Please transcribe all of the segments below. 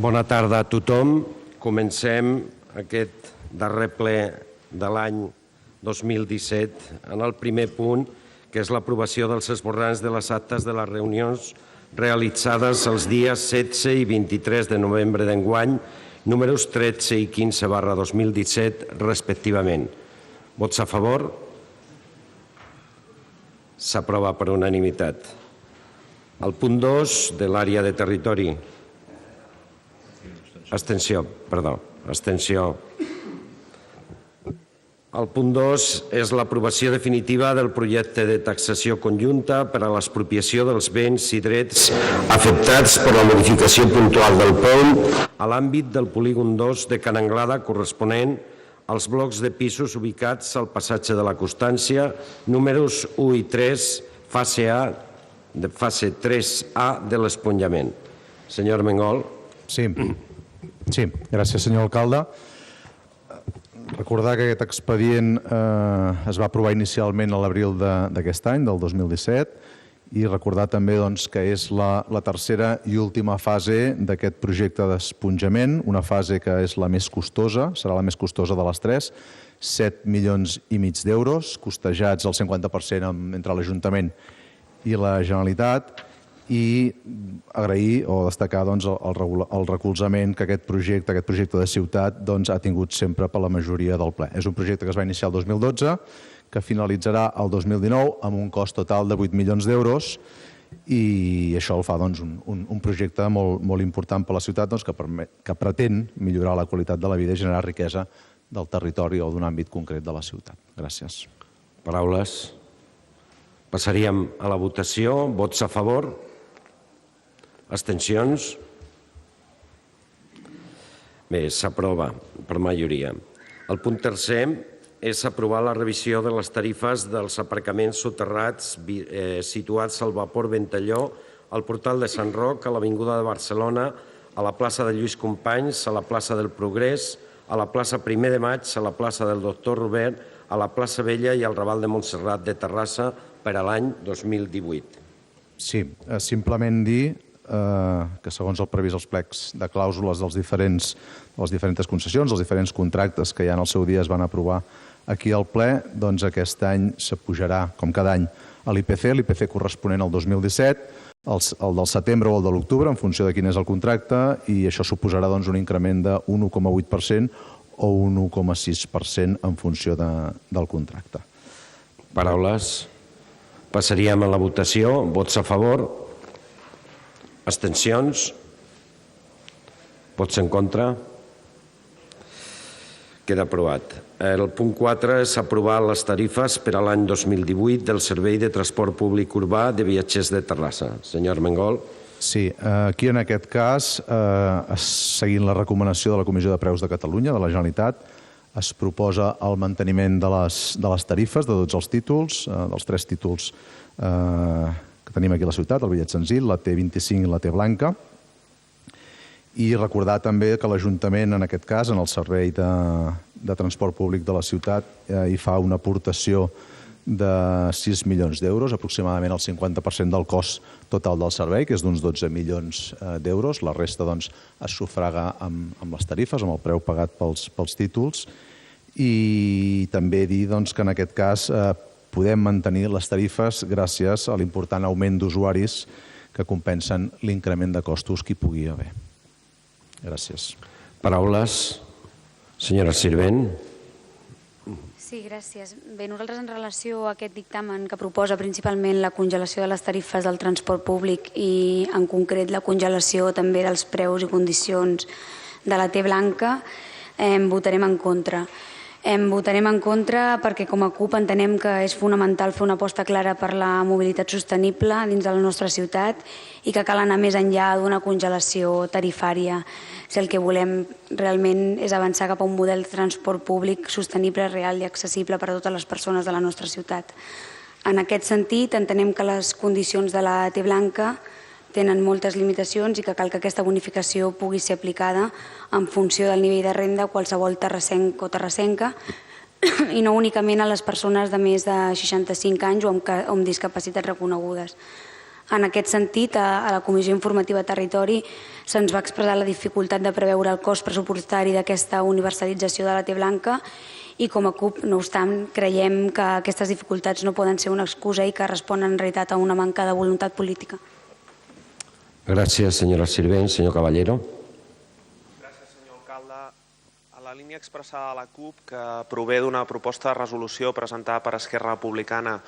Bona tarda a tothom. Comencem aquest darrer ple de l'any 2017 en el primer punt, que és l'aprovació dels esborranys de les actes de les reunions realitzades els dies 16 i 23 de novembre d'enguany, números 13 i 15/2017, respectivament. Vots a favor? S'aprova per unanimitat. El punt 2 de l'àrea de territori. Abstenció. El punt 2 és l'aprovació definitiva del projecte de taxació conjunta per a l'expropiació dels béns i drets afectats per la modificació puntual del POM a l'àmbit del polígon 2 de Can Anglada corresponent als blocs de pisos ubicats al passatge de la Constància, números 1 i 3, fase 3A de l'esponjament. Senyor Mengol. Sí, gràcies, senyor alcalde. Recordar que aquest expedient es va aprovar inicialment a l'abril d'aquest any, del 2017, i recordar també que és la tercera i última fase d'aquest projecte d'esponjament, una fase que és la més costosa, serà la més costosa de les tres, 7,5 milions d'euros, costejats al 50% entre l'Ajuntament i la Generalitat, i agrair o destacar el recolzament que aquest projecte de ciutat ha tingut sempre per la majoria del ple. És un projecte que es va iniciar el 2012, que finalitzarà el 2019 amb un cost total de 8 milions d'euros, i això el fa un projecte molt important per a la ciutat que pretén millorar la qualitat de la vida i generar riquesa del territori o d'un àmbit concret de la ciutat. Gràcies. Paraules. Passaríem a la votació. Vots a favor? Abstencions? Bé, s'aprova per majoria. El punt tercer és aprovar la revisió de les tarifes dels aparcaments soterrats situats al Vapor Ventalló, al portal de Sant Roc, a l'Avinguda de Barcelona, a la plaça de Lluís Companys, a la plaça del Progrés, a la plaça 1 de Maig, a la plaça del Doctor Robert, a la plaça Vella i al Raval de Montserrat de Terrassa per a l'any 2018. Sí, simplement dir que segons el previst als plecs de clàusules de les diferents concessions, dels diferents contractes que ja en el seu dia es van aprovar aquí al ple, doncs aquest any s'apujarà, com cada any, a l'IPC corresponent al 2017, el del setembre o el de l'octubre, en funció de quin és el contracte, i això suposarà un increment de 1,8% o un 1,6% en funció del contracte. Paraules. Passaríem a la votació. Vots a favor? Abstencions? Vots en contra? Queda aprovat. El punt 4 és aprovar les tarifes per a l'any 2018 del Servei de Transport Públic Urbà de Viatgers de Terrassa. Senyor Mengol. Sí, aquí en aquest cas, seguint la recomanació de la Comissió de Preus de Catalunya, de la Generalitat, es proposa el manteniment de les tarifes de tots els títols, dels 3 títols que tenim aquí a la ciutat, el bitllet senzill, la T25 i la T blanca. I recordar també que l'Ajuntament, en aquest cas, en el Servei de Transport Públic de la ciutat, hi fa una aportació de 6 milions d'euros, aproximadament el 50% del cost total del servei, que és d'uns 12 milions d'euros. La resta es sufraga amb les tarifes, amb el preu pagat pels títols. I també dir que en aquest cas podem mantenir les tarifes gràcies a l'important augment d'usuaris que compensen l'increment de costos que hi pugui haver. Gràcies. Paraules. Senyora Sirvent. Sí, gràcies. Bé, nosaltres en relació a aquest dictamen que proposa principalment la congelació de les tarifes del transport públic i en concret la congelació també dels preus i condicions de la T blanca, votarem en contra. Votarem en contra perquè com a CUP entenem que és fonamental fer una aposta clara per la mobilitat sostenible dins de la nostra ciutat i que cal anar més enllà d'una congelació tarifària. Si el que volem realment és avançar cap a un model de transport públic sostenible, real i accessible per a totes les persones de la nostra ciutat. En aquest sentit, entenem que les condicions de la T blanca tenen moltes limitacions i que cal que aquesta bonificació pugui ser aplicada en funció del nivell de renda a qualsevol terrassenc o terrassenca i no únicament a les persones de més de 65 anys o amb discapacitats reconegudes. En aquest sentit, a la Comissió Informativa Territori se'ns va expressar la dificultat de preveure el cost pressupostari d'aquesta universalització de la T-Blanca i com a CUP, no obstant, creiem que aquestes dificultats no poden ser una excusa i que responen en realitat a una manca de voluntat política. Gràcies, senyora Sirvent. Senyor Caballero. Gràcies, senyor alcalde. A la línia expressada a la CUP, que prové d'una proposta de resolució presentada per Esquerra Republicana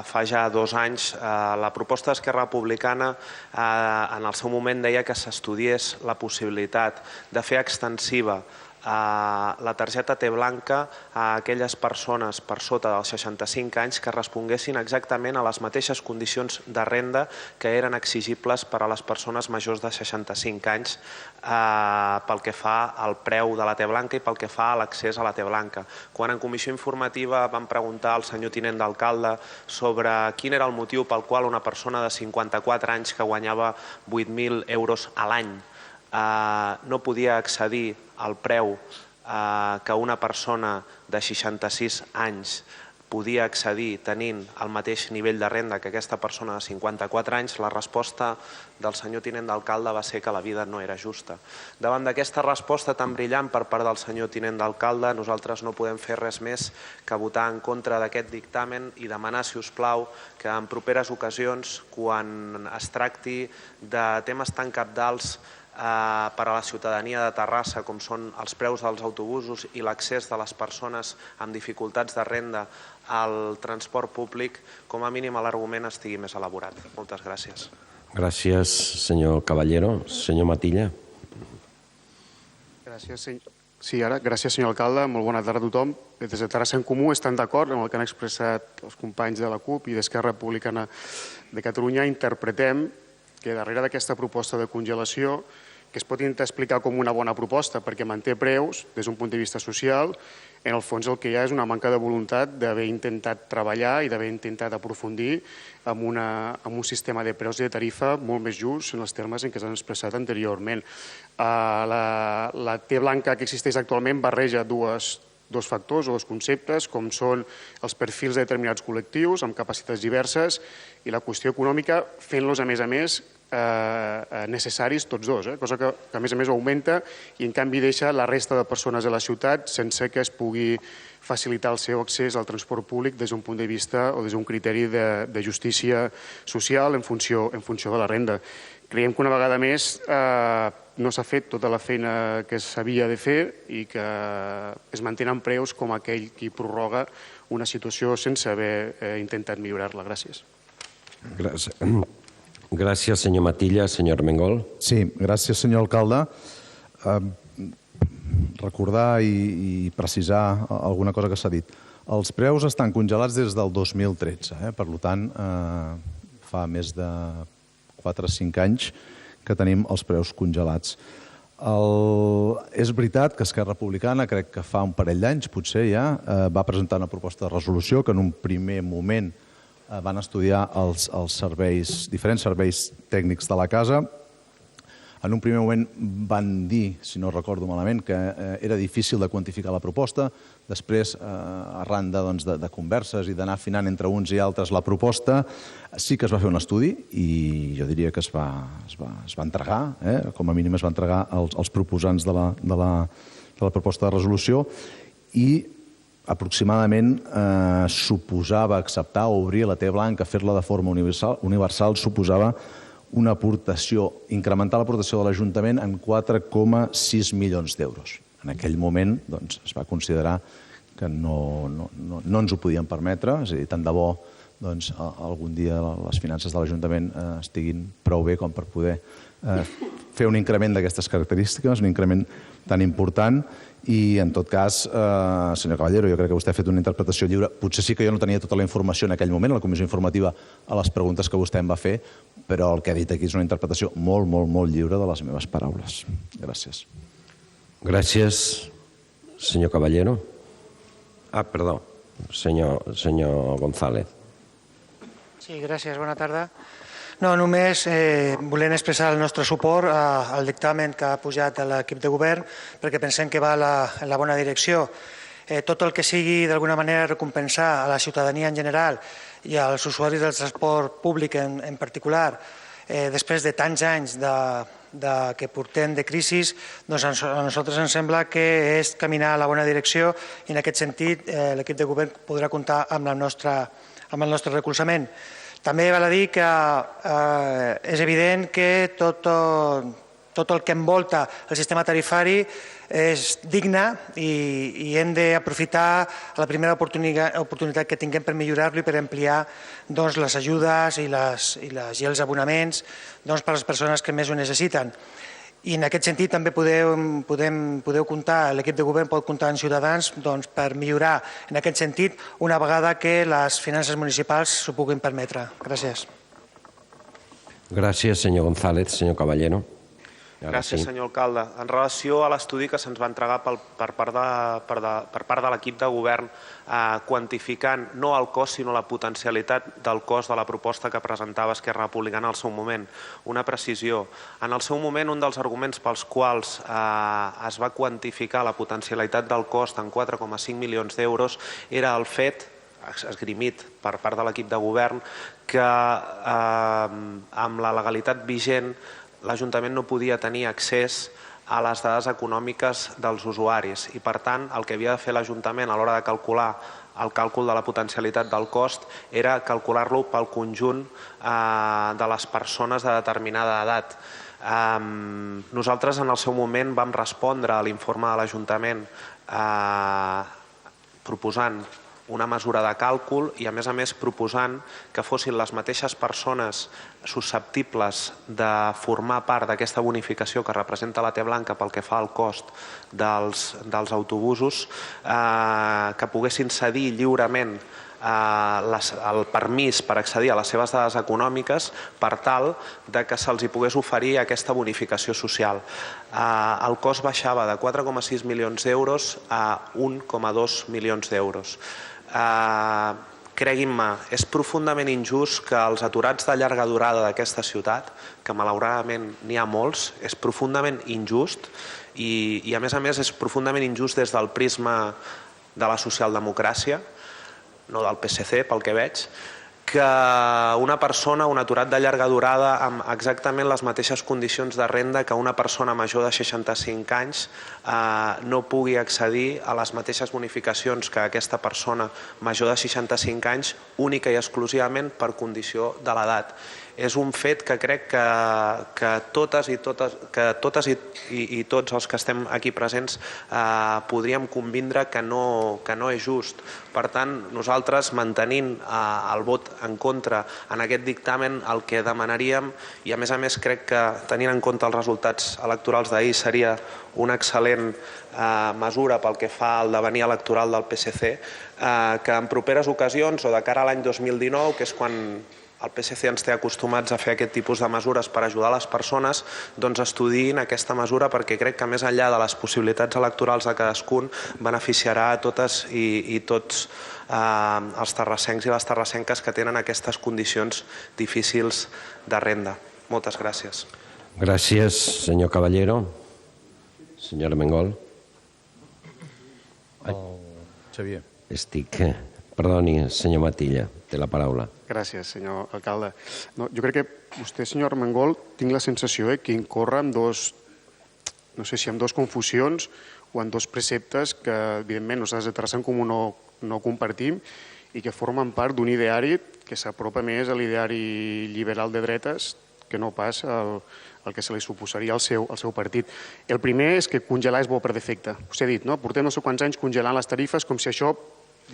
fa ja 2 anys, la proposta d'Esquerra Republicana en el seu moment deia que s'estudiés la possibilitat de fer extensiva la targeta T-Blanca a aquelles persones per sota dels 65 anys que responguessin exactament a les mateixes condicions de renda que eren exigibles per a les persones majors de 65 anys pel que fa al preu de la T-Blanca i pel que fa a l'accés a la T-Blanca. Quan en comissió informativa vam preguntar al senyor tinent d'alcalde sobre quin era el motiu pel qual una persona de 54 anys que guanyava 8.000 euros a l'any no podia accedir al preu que una persona de 66 anys podia accedir tenint el mateix nivell de renda que aquesta persona de 54 anys, la resposta del senyor tinent d'alcalde va ser que la vida no era justa. Davant d'aquesta resposta tan brillant per part del senyor tinent d'alcalde, nosaltres no podem fer res més que votar en contra d'aquest dictamen i demanar, si us plau, que en properes ocasions, quan es tracti de temes tan cabdals per a la ciutadania de Terrassa, com són els preus dels autobusos i l'accés de les persones amb dificultats de renda al transport públic, com a mínim l'argument estigui més elaborat. Moltes gràcies. Gràcies, senyor Caballero. Senyor Matilla. Gràcies, senyor alcalde. Molt bona tarda a tothom. Des de Terrassa en Comú estan d'acord amb el que han expressat els companys de la CUP i d'Esquerra Republicana de Catalunya. Interpretem que darrere d'aquesta proposta de congelació, que es pot intentar explicar com una bona proposta perquè manté preus des d'un punt de vista social, en el fons el que hi ha és una manca de voluntat d'haver intentat treballar i d'haver intentat aprofundir en un sistema de preus i de tarifa molt més just en els termes en què s'han expressat anteriorment. La T-Blanca que existeix actualment barreja dos factors o dos conceptes, com són els perfils de determinats col·lectius amb capacitats diverses i la qüestió econòmica, fent-los a més necessaris tots dos, cosa que a més augmenta i en canvi deixa la resta de persones de la ciutat sense que es pugui facilitar el seu accés al transport públic des d'un punt de vista o des d'un criteri de justícia social en funció de la renda. Creiem que una vegada més no s'ha fet tota la feina que s'havia de fer i que es mantenen preus com aquell qui prorroga una situació sense haver intentat millorar-la. Gràcies. Gràcies, senyor Matilla. Senyor Armengol. Sí, gràcies, senyor alcalde. Recordar i precisar alguna cosa que s'ha dit. Els preus estan congelats des del 2013, per tant, fa més de 4 o 5 anys que tenim els preus congelats. És veritat que Esquerra Republicana, crec que fa un parell d'anys, potser ja, va presentar una proposta de resolució que en un primer moment van estudiar els diferents serveis tècnics de la casa. En un primer moment van dir, si no recordo malament, que era difícil de quantificar la proposta. Després, arran de converses i d'anar afinant entre uns i altres la proposta, sí que es va fer un estudi i jo diria que es va entregar, com a mínim es va entregar als proposants de la proposta de resolució i aproximadament suposava acceptar o obrir la T-Blanca, fer-la de forma universal, suposava una aportació, incrementar l'aportació de l'Ajuntament en 4,6 milions d'euros. En aquell moment es va considerar que no ens ho podíem permetre, és a dir, tant de bo algun dia les finances de l'Ajuntament estiguin prou bé com per poder fer un increment d'aquestes característiques, un increment tan important. I, en tot cas, senyor Caballero, jo crec que vostè ha fet una interpretació lliure. Potser sí que jo no tenia tota la informació en aquell moment, a la comissió informativa, a les preguntes que vostè em va fer, però el que ha dit aquí és una interpretació molt, molt, molt lliure de les meves paraules. Gràcies. Gràcies, senyor Caballero. Perdó, senyor González. Sí, gràcies. Bona tarda. No, només volem expressar el nostre suport al dictamen que ha pujat l'equip de govern perquè pensem que va en la bona direcció. tot el que sigui d'alguna manera recompensar a la ciutadania en general i als usuaris del transport públic en particular, després de tants anys que portem de crisi, doncs a nosaltres ens sembla que és caminar a la bona direcció i en aquest sentit l'equip de govern podrà comptar amb el nostre recolzament. També val a dir que és evident que tot el que envolta el sistema tarifari és digne i hem d'aprofitar la primera oportunitat que tinguem per millorar-lo i per ampliar les ajudes i els abonaments per a les persones que més ho necessiten. I en aquest sentit també podeu comptar, l'equip de govern pot comptar en Ciutadans per millorar en aquest sentit una vegada que les finances municipals s'ho puguin permetre. Gràcies. Gràcies, senyor González. Senyor Caballero. Gràcies, senyor alcalde. En relació a l'estudi que se'ns va entregar per part de l'equip de govern quantificant no el cost sinó la potencialitat del cost de la proposta que presentava Esquerra Republicana al seu moment, una precisió. En el seu moment, un dels arguments pels quals es va quantificar la potencialitat del cost en 4,5 milions d'euros era el fet esgrimit per part de l'equip de govern que amb la legalitat vigent l'Ajuntament no podia tenir accés a les dades econòmiques dels usuaris i, per tant, el que havia de fer l'Ajuntament a l'hora de calcular el càlcul de la potencialitat del cost era calcular-lo pel conjunt de les persones de determinada edat. Nosaltres en el seu moment vam respondre a l'informe de l'Ajuntament proposant una mesura de càlcul i, a més, proposant que fossin les mateixes persones susceptibles de formar part d'aquesta bonificació que representa la T Blanca pel que fa al cost dels autobusos que poguessin cedir lliurement el permís per accedir a les seves dades econòmiques per tal que se'ls pogués oferir aquesta bonificació social. El cost baixava de 4,6 milions d'euros a 1,2 milions d'euros. Creguin-me, és profundament injust que els aturats de llarga durada d'aquesta ciutat, que malauradament n'hi ha molts, és profundament injust i a més és profundament injust des del prisma de la socialdemocràcia, no del PSC pel que veig, que una persona, un aturat de llarga durada amb exactament les mateixes condicions de renda que una persona major de 65 anys no pugui accedir a les mateixes bonificacions que aquesta persona major de 65 anys única i exclusivament per condició de l'edat. És un fet que crec que totes i tots els que estem aquí presents podríem convindre que no és just. Per tant, nosaltres, mantenint el vot en contra en aquest dictamen, el que demanaríem, i a més crec que tenint en compte els resultats electorals d'ahir seria una excel·lent mesura pel que fa al devenir electoral del PSC, que en properes ocasions o de cara a l'any 2019, que és quan el PSC ens té acostumats a fer aquest tipus de mesures per ajudar les persones, doncs estudiïn aquesta mesura perquè crec que més enllà de les possibilitats electorals de cadascun beneficiarà a totes i tots els terrassencs i les terrassenques que tenen aquestes condicions difícils de renda. Moltes gràcies. Gràcies, senyor Caballero. Senyora Mengol. Xavier. Perdoni, senyor Matilla, té la paraula. Gràcies, senyor alcalde. Jo crec que vostè, senyor Armengol, tinc la sensació que incorre en no sé si en dos confusions o en dos preceptes que, evidentment, nosaltres de Terrassa en Comú no compartim i que formen part d'un ideari que s'apropa més a l'ideari liberal de dretes que no pas el que se li suposaria al seu partit. El primer és que congelar és bo per defecte. Us he dit, no? Portem no sé quants anys congelant les tarifes com si això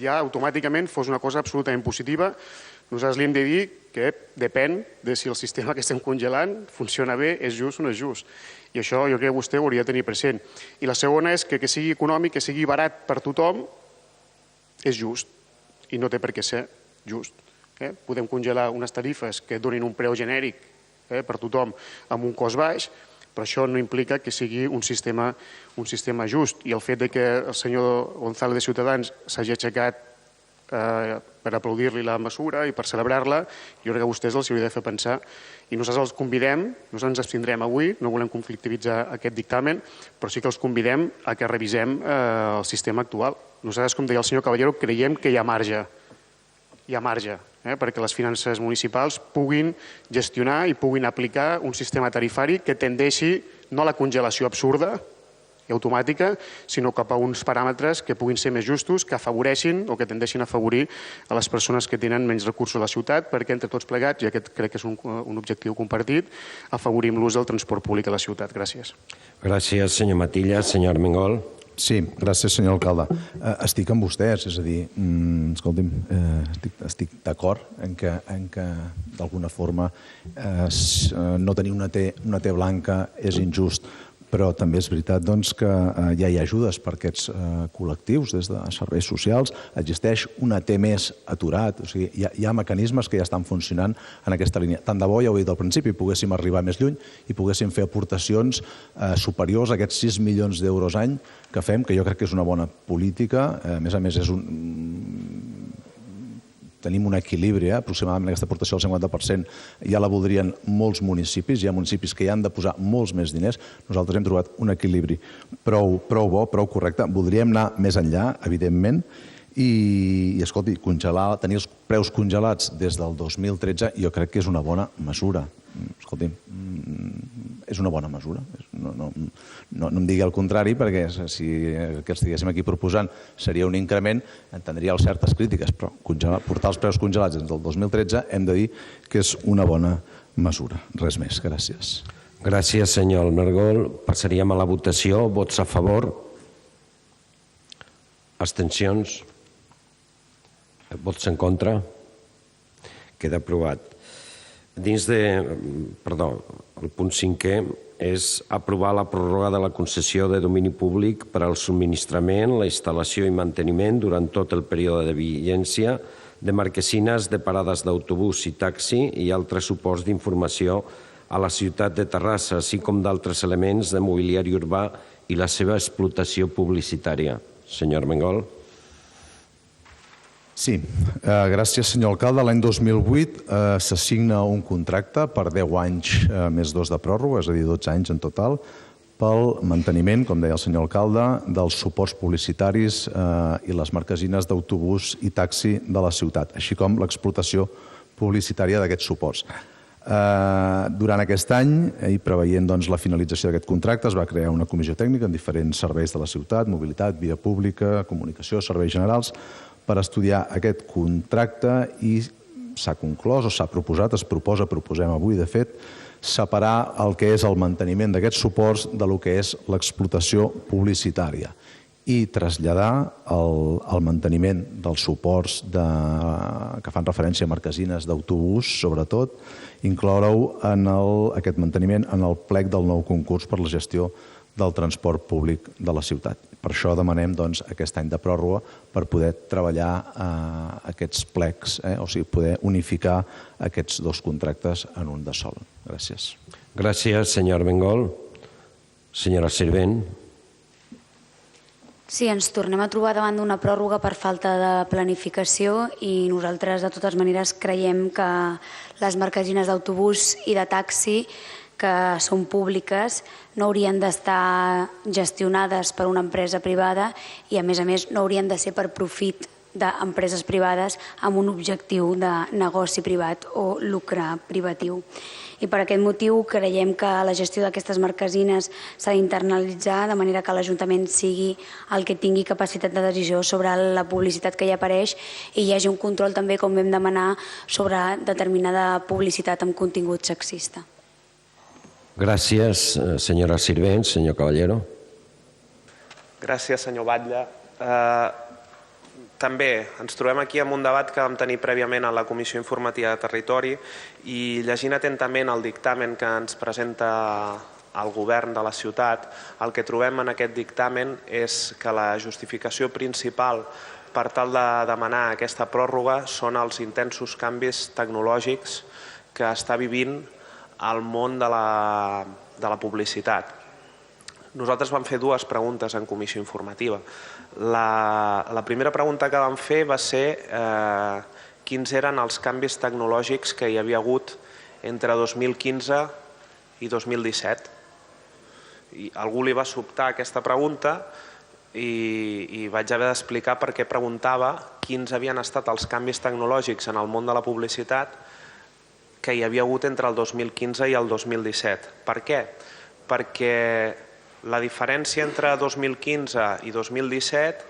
ja automàticament fos una cosa absolutament positiva. Nosaltres li hem de dir que depèn de si el sistema que estem congelant funciona bé, és just o no és just. I això jo crec que vostè ho hauria de tenir present. I la segona és que sigui econòmic, que sigui barat per tothom, és just. I no té per què ser just. Podem congelar unes tarifes que donin un preu genèric per tothom amb un cost baix, però això no implica que sigui un sistema just. I el fet que el senyor González de Ciutadans s'hagi aixecat per aplaudir-li la mesura i per celebrar-la. Jo crec que a vostès els hauria de fer pensar. I nosaltres els convidem, nosaltres ens abstindrem avui, no volem conflictivitzar aquest dictamen, però sí que els convidem a que revisem el sistema actual. Nosaltres, com deia el senyor Caballero, creiem que hi ha marge. Hi ha marge perquè les finances municipals puguin gestionar i puguin aplicar un sistema tarifari que tendeixi no a la congelació absurda i automàtica, sinó cap a uns paràmetres que puguin ser més justos, que afavoreixin o que tendeixin a afavorir a les persones que tenen menys recursos a la ciutat, perquè entre tots plegats, i aquest crec que és un objectiu compartit, afavorim l'ús del transport públic a la ciutat. Gràcies. Gràcies, senyor Matilla. Senyor Armengol. Sí, gràcies, senyor alcalde. Estic amb vostès, és a dir, escolti'm, estic d'acord en que d'alguna forma no tenir una T blanca és injust, però també és veritat que ja hi ha ajudes per a aquests col·lectius des de serveis socials. Existeix una T més aturat, o sigui, hi ha mecanismes que ja estan funcionant en aquesta línia. Tant de bo, ja ho he dit al principi, poguéssim arribar més lluny i poguéssim fer aportacions superiors a aquests 6 milions d'euros any que fem, que jo crec que és una bona política. A més, tenim un equilibri, aproximadament aquesta aportació del 50%, ja la voldrien molts municipis, hi ha municipis que hi han de posar molts més diners, nosaltres hem trobat un equilibri prou bo, prou correcte, voldríem anar més enllà, evidentment, i escolti, tenir els preus congelats des del 2013 jo crec que és una bona mesura. Escolti, és una bona mesura. No em digui el contrari, perquè si el que estiguéssim aquí proposant seria un increment, entendria certes crítiques, però portar els preus congelats des del 2013 hem de dir que és una bona mesura. Res més. Gràcies. Gràcies, senyor Armengol. Passaríem a la votació. Vots a favor? Abstencions? Vots en contra? Queda aprovat. El punt 5è és aprovar la pròrroga de la concessió de domini públic per al subministrament, la instal·lació i manteniment durant tot el període de vigència de marquesines de parades d'autobús i taxi i altres suports d'informació a la ciutat de Terrassa, així com d'altres elements de mobiliari urbà i la seva explotació publicitària. Senyor Armengol. Sí, gràcies, senyor alcalde. L'any 2008 s'assigna un contracte per 10 anys més 2 de pròrroga, és a dir, 12 anys en total, pel manteniment, com deia el senyor alcalde, dels suports publicitaris i les marquesines d'autobús i taxi de la ciutat, així com l'explotació publicitària d'aquests suports. Durant aquest any, i preveient la finalització d'aquest contracte, es va crear una comissió tècnica en diferents serveis de la ciutat, mobilitat, via pública, comunicació, serveis generals, per estudiar aquest contracte i s'ha conclòs o s'ha proposat, proposem avui, de fet, separar el que és el manteniment d'aquests suports del que és l'explotació publicitària i traslladar el manteniment dels suports que fan referència a marquesines d'autobús, sobretot, incloure-ho en aquest manteniment en el plec del nou concurs per la gestió del transport públic de la ciutat. Per això demanem aquest any de pròrroga per poder treballar aquests plecs, o sigui, poder unificar aquests dos contractes en un de sol. Gràcies. Gràcies, senyor Armengol. Senyora Sirvent. Sí, ens tornem a trobar davant d'una pròrroga per falta de planificació i nosaltres, de totes maneres, creiem que les marquesines d'autobús i de taxi que són públiques no haurien d'estar gestionades per una empresa privada i, a més, no haurien de ser per profit d'empreses privades amb un objectiu de negoci privat o lucre privatiu. I per aquest motiu creiem que la gestió d'aquestes marquesines s'ha d'internalitzar de manera que l'Ajuntament sigui el que tingui capacitat de decisió sobre la publicitat que hi apareix i hi hagi un control també, com vam demanar, sobre determinada publicitat amb contingut sexista. Gràcies, senyora Sirvent. Senyor Caballero. Gràcies, senyor Batlle. També ens trobem aquí amb un debat que vam tenir prèviament a la Comissió Informativa de Territori i llegint atentament el dictamen que ens presenta el govern de la ciutat, el que trobem en aquest dictamen és que la justificació principal per tal de demanar aquesta pròrroga són els intensos canvis tecnològics que està vivint al món de la publicitat. Nosaltres vam fer dues preguntes en comissió informativa. La primera pregunta que vam fer va ser quins eren els canvis tecnològics que hi havia hagut entre 2015 i 2017. I algú li va sobtar aquesta pregunta i vaig haver d'explicar per què preguntava quins havien estat els canvis tecnològics en el món de la publicitat que hi havia hagut entre el 2015 i el 2017. Per què? Perquè la diferència entre 2015 i 2017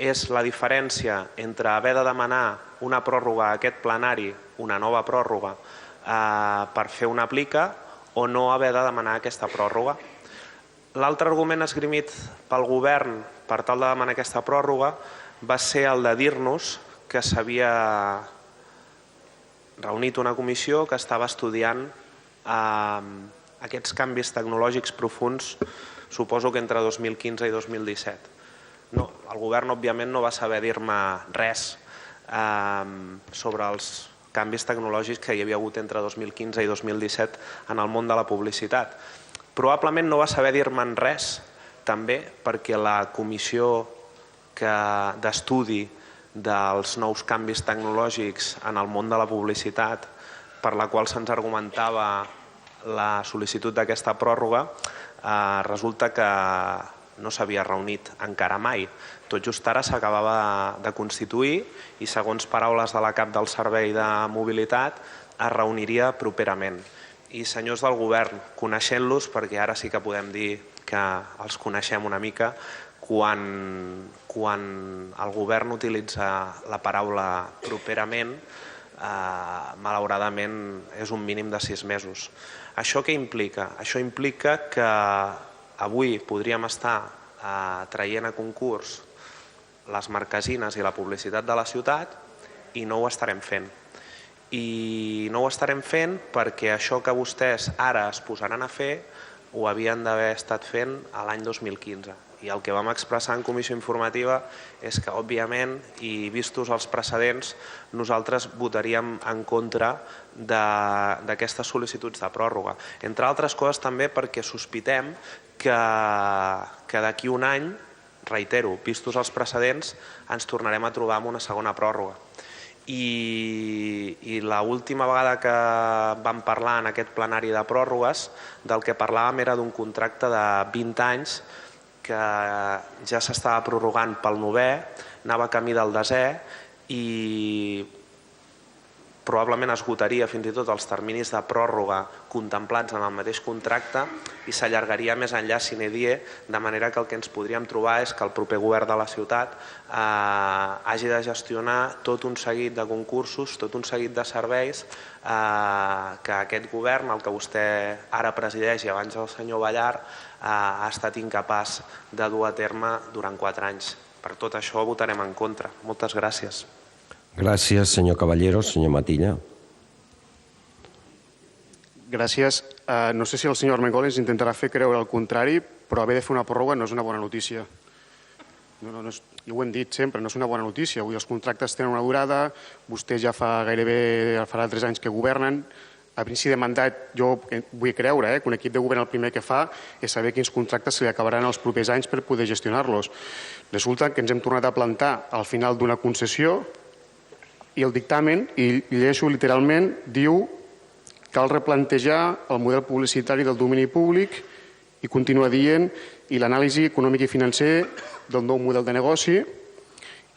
és la diferència entre haver de demanar una pròrroga a aquest plenari, una nova pròrroga, per fer una plica o no haver de demanar aquesta pròrroga. L'altre argument esgrimit pel govern per tal de demanar aquesta pròrroga va ser el de dir-nos que s'havia reunit una comissió que estava estudiant aquests canvis tecnològics profunds, suposo que entre 2015 i 2017. No, el govern, òbviament, no va saber dir-me res sobre els canvis tecnològics que hi havia hagut entre 2015 i 2017 en el món de la publicitat. Probablement no va saber dir-me'n res, també perquè la comissió d'estudi dels nous canvis tecnològics en el món de la publicitat, per la qual se'ns argumentava la sol·licitud d'aquesta pròrroga, resulta que no s'havia reunit encara mai. Tot just ara s'acabava de constituir i, segons paraules de la cap del Servei de Mobilitat, es reuniria properament. I, senyors del govern, coneixent-los, perquè ara sí que podem dir que els coneixem una mica, quan el govern utilitza la paraula properament, malauradament és un mínim de 6 mesos. Això què implica? Això implica que avui podríem estar traient a concurs les marquesines i la publicitat de la ciutat i no ho estarem fent. I no ho estarem fent perquè això que vostès ara es posaran a fer ho havien d'haver estat fent l'any 2015. I el que vam expressar en comissió informativa és que, òbviament, i vistos els precedents, nosaltres votaríem en contra d'aquestes sol·licituds de pròrroga. Entre altres coses també perquè sospitem que d'aquí un any, reitero, vistos els precedents, ens tornarem a trobar amb una segona pròrroga. I l'última vegada que vam parlar en aquest plenari de pròrrogues, del que parlàvem era d'un contracte de 20 anys que ja s'estava prorrogant pel 9è, anava camí del 10è i probablement esgotaria fins i tot els terminis de pròrroga contemplats en el mateix contracte i s'allargaria més enllà sine die, de manera que el que ens podríem trobar és que el proper govern de la ciutat hagi de gestionar tot un seguit de concursos, tot un seguit de serveis que aquest govern, el que vostè ara presideix i abans el senyor Ballar, ha estat incapaç de dur a terme durant 4 anys. Per tot això votarem en contra. Moltes gràcies. Gràcies, senyor Caballero. Senyor Matilla. Gràcies. No sé si el senyor Armengol ens intentarà fer creure el contrari, però haver de fer una pròrroga no és una bona notícia. I ho hem dit sempre, no és una bona notícia. Avui els contractes tenen una durada, vostès ja farà 3 anys que governen. A principi de mandat jo vull creure que un equip de govern el primer que fa és saber quins contractes se li acabaran els propers anys per poder gestionar-los. Resulta que ens hem tornat a plantar al final d'una concessió i el dictamen, i llegeixo literalment, diu cal replantejar el model publicitari del domini públic i continua dient i l'anàlisi econòmic i financer del nou model de negoci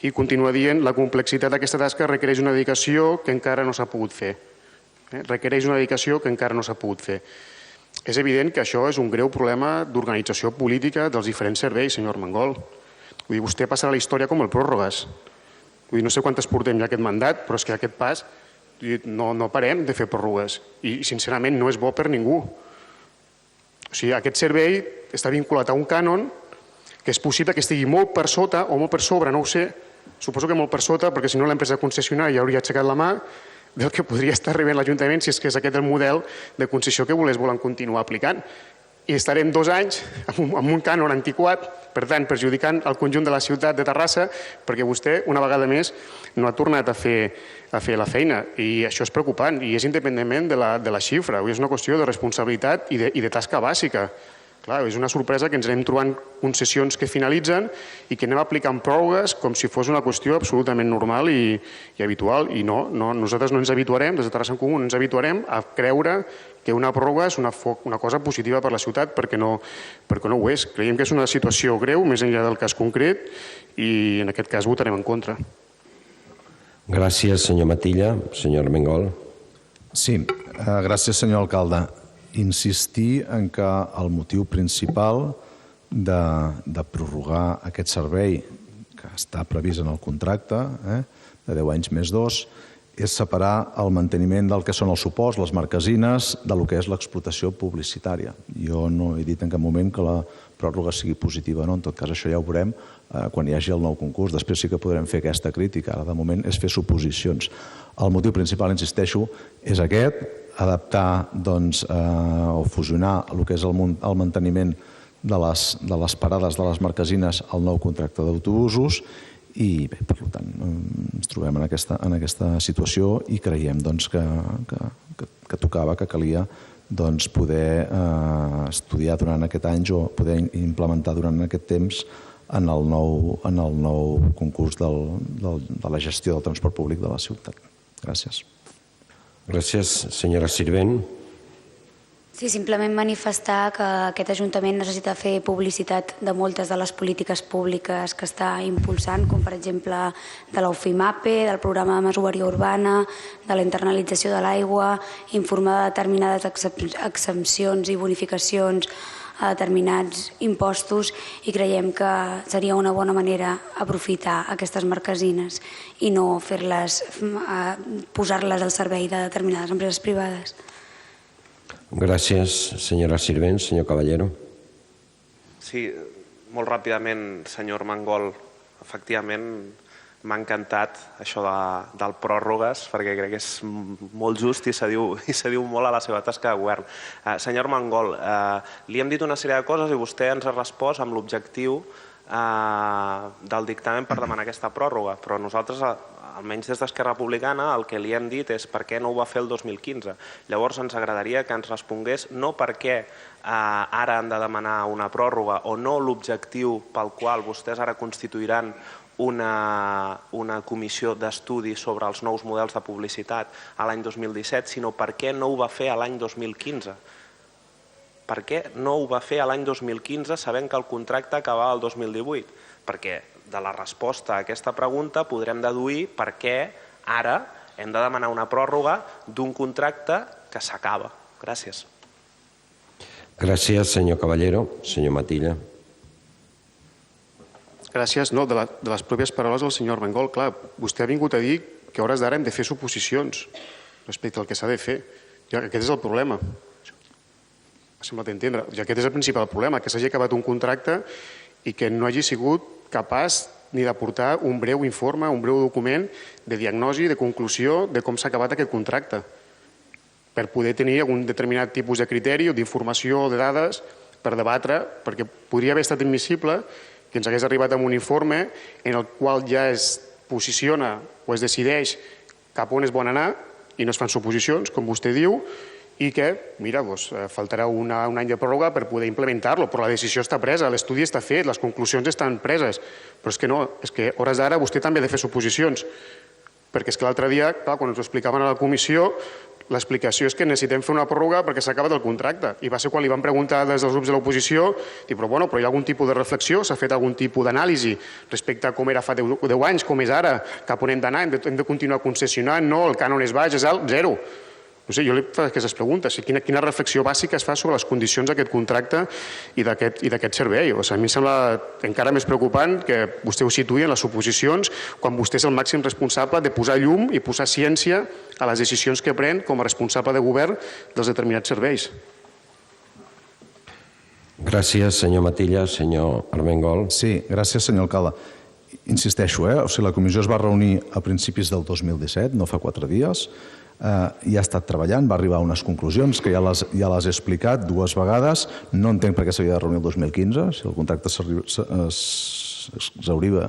i continua dient la complexitat d'aquesta tasca requereix una dedicació que encara no s'ha pogut fer. Requereix una dedicació que encara no s'ha pogut fer. És evident que això és un greu problema d'organització política dels diferents serveis, senyor Armengol. Vostè passarà a la història com el pròrrogues. No sé quantes portem ja aquest mandat, però és que aquest pas no parem de fer pròrrogues i sincerament no és bo per ningú. O sigui, aquest servei està vinculat a un cànon que és possible que estigui molt per sota o molt per sobre, no ho sé. Suposo que molt per sota, perquè si no l'empresa concessionària ja hauria aixecat la mà del que podria estar rebent l'Ajuntament si és que és aquest el model de concessió que volen continuar aplicant. I estarem 2 anys amb un cànon antiquat, per tant, perjudicant el conjunt de la ciutat de Terrassa, perquè vostè, una vegada més, no ha tornat a fer la feina. I això és preocupant, i és independentment de la xifra. És una qüestió de responsabilitat i de tasca bàsica. Clar, és una sorpresa que ens anem trobant concessions que finalitzen i que anem aplicant pròrrogues com si fos una qüestió absolutament normal i habitual. I no, nosaltres no ens habituarem, des de Terrassa en Comú no ens habituarem a creure que una pròrroga és una cosa positiva per la ciutat, perquè no ho és. Creiem que és una situació greu, més enllà del cas concret, i en aquest cas votarem en contra. Gràcies, senyor Matilla. Senyor Armengol. Sí, gràcies, senyor alcalde. Insistir en que el motiu principal de prorrogar aquest servei, que està previst en el contracte, de 10 anys més 2, és separar el manteniment del que són els suports, les marquesines, del que és l'explotació publicitària. Jo no he dit en cap moment que la pròrroga sigui positiva, no? En tot cas, això ja ho veurem quan hi hagi el nou concurs. Després sí que podrem fer aquesta crítica. Ara, de moment, és fer suposicions. El motiu principal, insisteixo, és aquest, adaptar o fusionar el que és el manteniment de les parades de les marquesines al nou contracte d'autobusos i bé, per tant, ens trobem en aquesta situació i creiem que tocava, que calia poder estudiar durant aquest any o poder implementar durant aquest temps en el nou concurs de la gestió del transport públic de la ciutat. Gràcies. Gràcies, senyora Sirvent. Sí, simplement manifestar que aquest Ajuntament necessita fer publicitat de moltes de les polítiques públiques que està impulsant, com per exemple de l'OFIMAPE, del programa de mesoria urbana, de la internalització de l'aigua, informar de determinades exempcions i bonificacions a determinats impostos, i creiem que seria una bona manera aprofitar aquestes marquesines i no posar-les al servei de determinades empreses privades. Gràcies, senyora Sirvent. Senyor Caballero. Sí, molt ràpidament, senyor Armengol. Efectivament, m'ha encantat això del pròrrogues, perquè crec que és molt just i se diu molt a la seva tasca de govern. Senyor Armengol, li hem dit una sèrie de coses i vostè ens ha respost amb l'objectiu del dictamen per demanar aquesta pròrroga, però nosaltres, almenys des d'Esquerra Republicana, el que li hem dit és per què no ho va fer el 2015. Llavors ens agradaria que ens respongués no per què ara han de demanar una pròrroga o no l'objectiu pel qual vostès ara constituiran una comissió d'estudi sobre els nous models de publicitat a l'any 2017, sinó per què no ho va fer a l'any 2015. Per què no ho va fer a l'any 2015 sabent que el contracte acabava el 2018? Perquè de la resposta a aquesta pregunta podrem deduir per què ara hem de demanar una pròrroga d'un contracte que s'acaba. Gràcies. Gràcies, senyor Caballero. Senyor Matilla. Gràcies. No, de les pròpies paraules del senyor Armengol, clar, vostè ha vingut a dir que a hores d'ara hem de fer suposicions respecte al que s'ha de fer. Aquest és el problema. M'ha semblat entendre. Aquest és el principal problema, que s'hagi acabat un contracte i que no hagi sigut capaç ni d'aportar un breu informe, un breu document de diagnosi, de conclusió de com s'ha acabat aquest contracte, per poder tenir algun determinat tipus de criteri o d'informació o de dades per debatre, perquè podria haver estat admissible que ens hagués arribat amb un informe en el qual ja es posiciona o es decideix cap on es vol anar i no es fan suposicions, com vostè diu, i que, mira, faltarà un any de pròrroga per poder implementar-lo, però la decisió està presa, l'estudi està fet, les conclusions estan preses, però és que no, és que a hores d'ara vostè també ha de fer suposicions, perquè és que l'altre dia, clar, quan ens ho explicaven a la comissió, l'explicació és que necessitem fer una pròrroga perquè s'ha acabat el contracte, i va ser quan li van preguntar des dels grups de l'oposició, dir, però hi ha algun tipus de reflexió, s'ha fet algun tipus d'anàlisi respecte a com era fa 10 anys, com és ara, cap on hem d'anar, hem de continuar concessionant, no, el cànon és baix, és alt, zero. No sé, jo li faig aquestes preguntes. Quina reflexió bàsica es fa sobre les condicions d'aquest contracte i d'aquest servei? A mi em sembla encara més preocupant que vostè ho situï en les suposicions quan vostè és el màxim responsable de posar llum i posar ciència a les decisions que pren com a responsable de govern dels determinats serveis. Gràcies, senyor Matilla. Senyor Armengol. Sí, gràcies, senyor alcalde. Insisteixo, la comissió es va reunir a principis del 2017, no fa 4 dies, i ha estat treballant, va arribar a unes conclusions que ja les he explicat 2 vegades. No entenc per què s'havia de reunir el 2015, si el contracte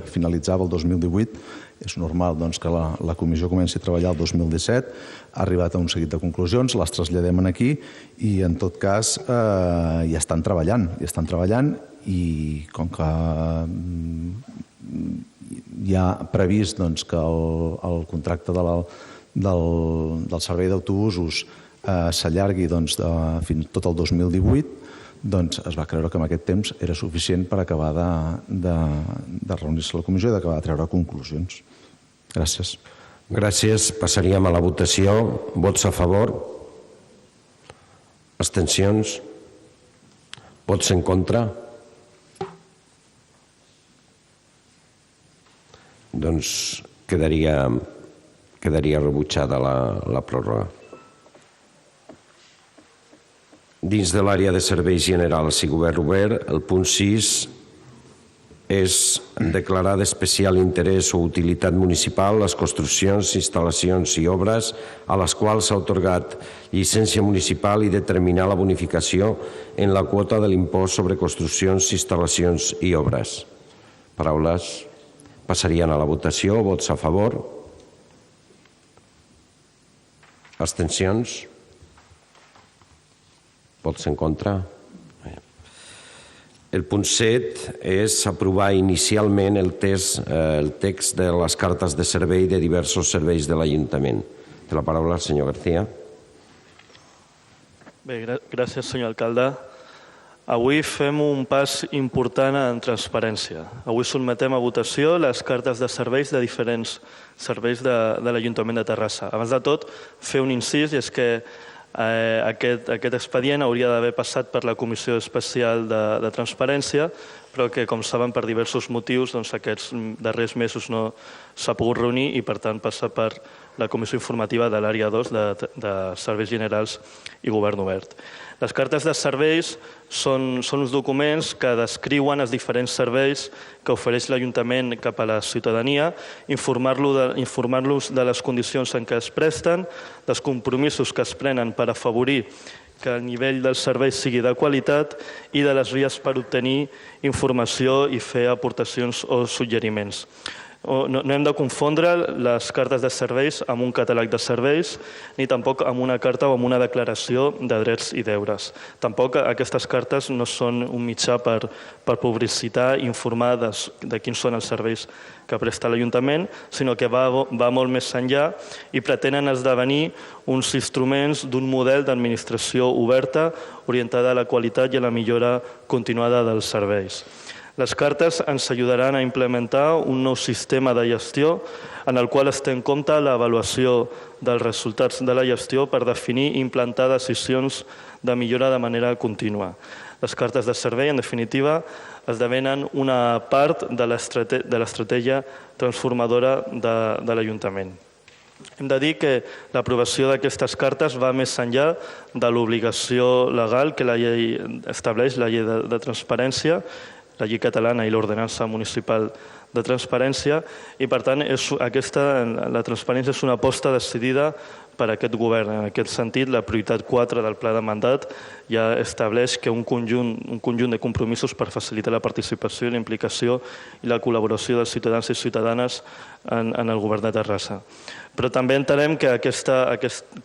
finalitzava el 2018, És normal que la comissió comenci a treballar el 2017, ha arribat a un seguit de conclusions, les traslladem aquí i, en tot cas, ja estan treballant. I com que hi ha previst que el contracte del servei d'autobusos s'allargui fins tot el 2018, es va creure que amb aquest temps era suficient per acabar de reunir-se la comissió i d'acabar de treure conclusions. Gràcies. Gràcies. Passaríem a la votació. Vots a favor? Abstencions? Vots en contra? Doncs quedaria rebutjada la pròrroga. Dins de l'àrea de serveis generals i govern obert, el punt 6 és declarar d'especial interès o utilitat municipal les construccions, instal·lacions i obres a les quals s'ha atorgat llicència municipal i determinar la bonificació en la quota de l'impost sobre construccions, instal·lacions i obres. Paraules. Passarien a la votació. Vots a favor? Abstencions? Vots en contra? El punt 7 és aprovar inicialment el text de les cartes de servei de diversos serveis de l'Ajuntament. Té la paraula el senyor García. Bé, gràcies, senyor alcalde. Avui fem un pas important en transparència. Avui sotmetem a votació les cartes de serveis de diferents serveis de l'Ajuntament de Terrassa. Abans de tot, fer un incís, i és que aquest expedient hauria d'haver passat per la Comissió Especial de Transparència, però que, com saben, per diversos motius, aquests darrers mesos no s'ha pogut reunir i, per tant, passa per la Comissió Informativa de l'Àrea 2 de Serveis Generals i Govern Obert. Les cartes de serveis són uns documents que descriuen els diferents serveis que ofereix l'Ajuntament cap a la ciutadania, informar-los de les condicions en què es presten, dels compromisos que es prenen per afavorir que el nivell dels serveis sigui de qualitat i de les vies per obtenir informació i fer aportacions o suggeriments. No hem de confondre les cartes de serveis amb un catàleg de serveis, ni tampoc amb una carta o amb una declaració de drets i deures. Tampoc aquestes cartes no són un mitjà per publicitar i informar de quins són els serveis que presta l'Ajuntament, sinó que va molt més enllà i pretenen esdevenir uns instruments d'un model d'administració oberta orientada a la qualitat i a la millora continuada dels serveis. Les cartes ens ajudaran a implementar un nou sistema de gestió en el qual es té en compte l'avaluació dels resultats de la gestió per definir i implantar decisions de millora de manera contínua. Les cartes de servei, en definitiva, esdevenen una part de l'estratègia transformadora de l'Ajuntament. Hem de dir que l'aprovació d'aquestes cartes va més enllà de l'obligació legal que la llei estableix, la llei de transparència, la llei catalana i l'ordenança municipal de transparència, i per tant la transparència és una aposta decidida per aquest govern. En aquest sentit, la prioritat 4 del pla de mandat ja estableix que un conjunt de compromisos per facilitar la participació i la implicació i la col·laboració dels ciutadans i ciutadanes en el govern de Terrassa. Però també entenem que aquest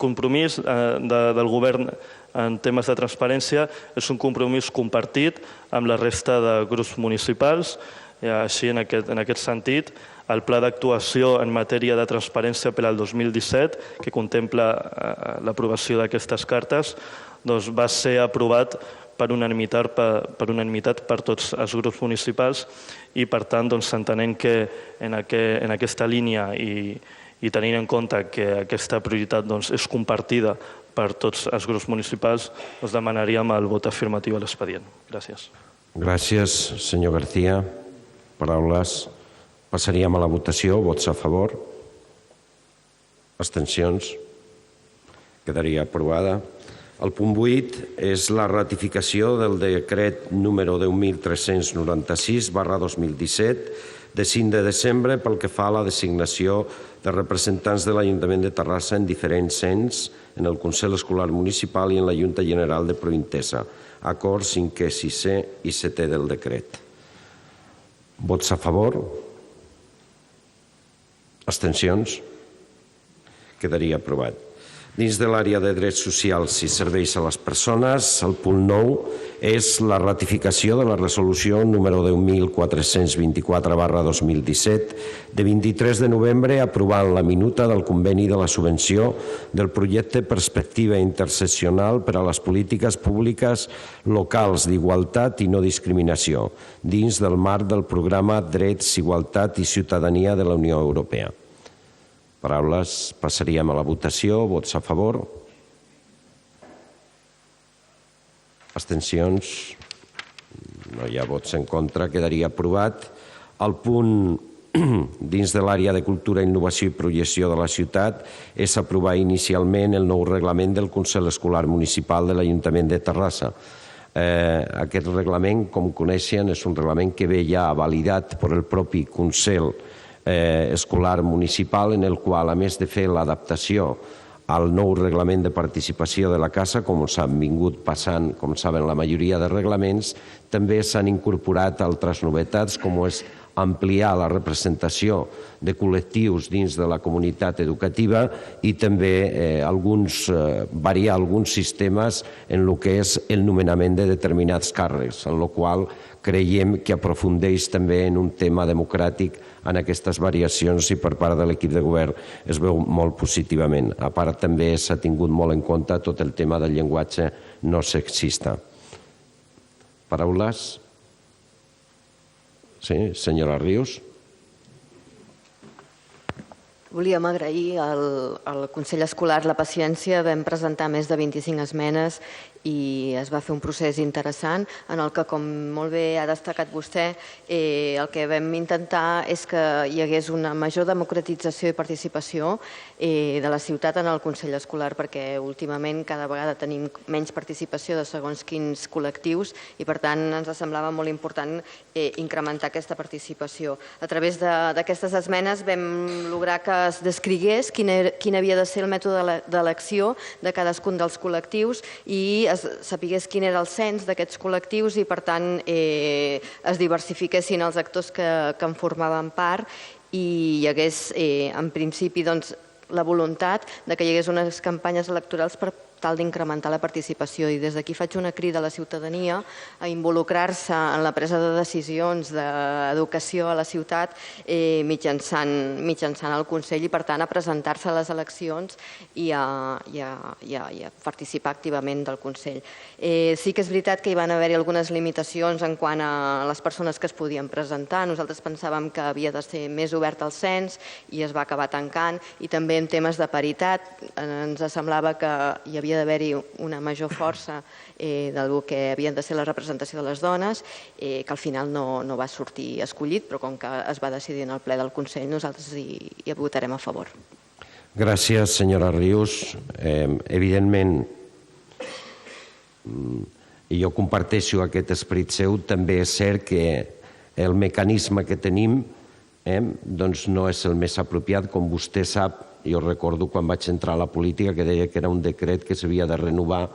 compromís del govern en temes de transparència és un compromís compartit amb la resta de grups municipals. Així, en aquest sentit, el pla d'actuació en matèria de transparència per al 2017, que contempla l'aprovació d'aquestes cartes, va ser aprovat per unanimitat per tots els grups municipals i, per tant, entenem que en aquesta línia i tenint en compte que aquesta prioritat és compartida per tots els grups municipals, demanaríem el vot afirmatiu a l'expedient. Gràcies. Gràcies, senyor García. Paraules. Passaríem a la votació. Vots a favor? Abstencions? Quedaria aprovada. El punt 8 és la ratificació del decret número 10.396/2017 de 5 de desembre pel que fa a la designació de representants de l'Ajuntament de Terrassa en diferents ens en el Consell Escolar Municipal i en la Junta General de Provintesa. Acord 5è, 6è i 7è del decret. Vots a favor? Abstencions? Quedaria aprovat. Dins de l'àrea de drets socials i serveis a les persones, el punt 9 és la ratificació de la resolució número 10.424/2017 de 23 de novembre aprovant la minuta del conveni de la subvenció del projecte Perspectiva Interseccional per a les polítiques públiques locals d'igualtat i no discriminació dins del marc del programa Drets, Igualtat i Ciutadania de la Unió Europea. Paraules, passaríem a la votació. Vots a favor? Abstencions? No hi ha vots en contra. Quedaria aprovat. El punt dins de l'àrea de cultura, innovació i projecció de la ciutat és aprovar inicialment el nou reglament del Consell Escolar Municipal de l'Ajuntament de Terrassa. Aquest reglament, com coneixen, és un reglament que ve ja validat per el propi Consell Escolar Municipal, en el qual, a més de fer l'adaptació al nou reglament de participació de la Casa, com s'han vingut passant, com saben, la majoria de reglaments, també s'han incorporat altres novetats, com és ampliar la representació de col·lectius dins de la comunitat educativa i també variar alguns sistemes en el que és el nomenament de determinats càrrecs, en el qual creiem que aprofundeix també en un tema democràtic en aquestes variacions i per part de l'equip de govern es veu molt positivament. A part, també s'ha tingut molt en compte tot el tema del llenguatge no sexista. Paraules? Sí, senyora Rius. Volíem agrair al Consell Escolar la paciència. Vam presentar més de 25 esmenes i es va fer un procés interessant en el que, com molt bé ha destacat vostè, el que vam intentar és que hi hagués una major democratització i participació de la ciutat en el Consell Escolar, perquè últimament cada vegada tenim menys participació de segons quins col·lectius i, per tant, ens semblava molt important incrementar aquesta participació. A través d'aquestes esmenes vam lograr que es descrigués quin havia de ser el mètode d'elecció de cadascun dels col·lectius i es sapigués quin era el cens d'aquests col·lectius i, per tant, es diversifiquessin els actors que en formaven part i hi hagués, en principi, la voluntat que hi hagués unes campanyes electorals per tal d'incrementar la participació. I des d'aquí faig una crida a la ciutadania a involucrar-se en la presa de decisions d'educació a la ciutat mitjançant el Consell i, per tant, a presentar-se a les eleccions i a participar activament del Consell. Sí que és veritat que hi van haver-hi algunes limitacions en quant a les persones que es podien presentar. Nosaltres pensàvem que havia de ser més obert el cens i es va acabar tancant, i també en temes de paritat ens semblava que hi havia d'haver-hi una major força del que havien de ser la representació de les dones, que al final no va sortir escollit, però com que es va decidir en el ple del Consell, nosaltres hi votarem a favor. Gràcies, senyora Rius. Evidentment, jo comparteixo aquest esperit seu. També és cert que el mecanisme que tenim no és el més apropiat. Com vostè sap, jo recordo quan vaig entrar a la política que deia que era un decret que s'havia de renovar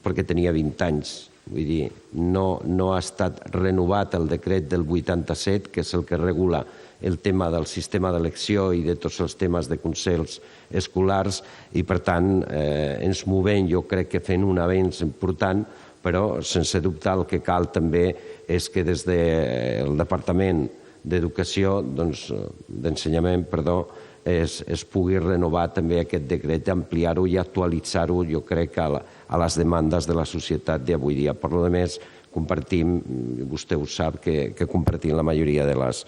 perquè tenia 20 anys. Vull dir, no ha estat renovat el decret del 87, que és el que regula el tema del sistema d'elecció i de tots els temes de consells escolars, i per tant ens movem, jo crec que fent un avenç important, però sense dubte el que cal també és que des del Departament d'Educació, d'Ensenyament, perdó, es pugui renovar també aquest decret, ampliar-ho i actualitzar-ho, jo crec, a les demandes de la societat d'avui dia. Per lo demés, compartim, vostè ho sap, que compartim la majoria de les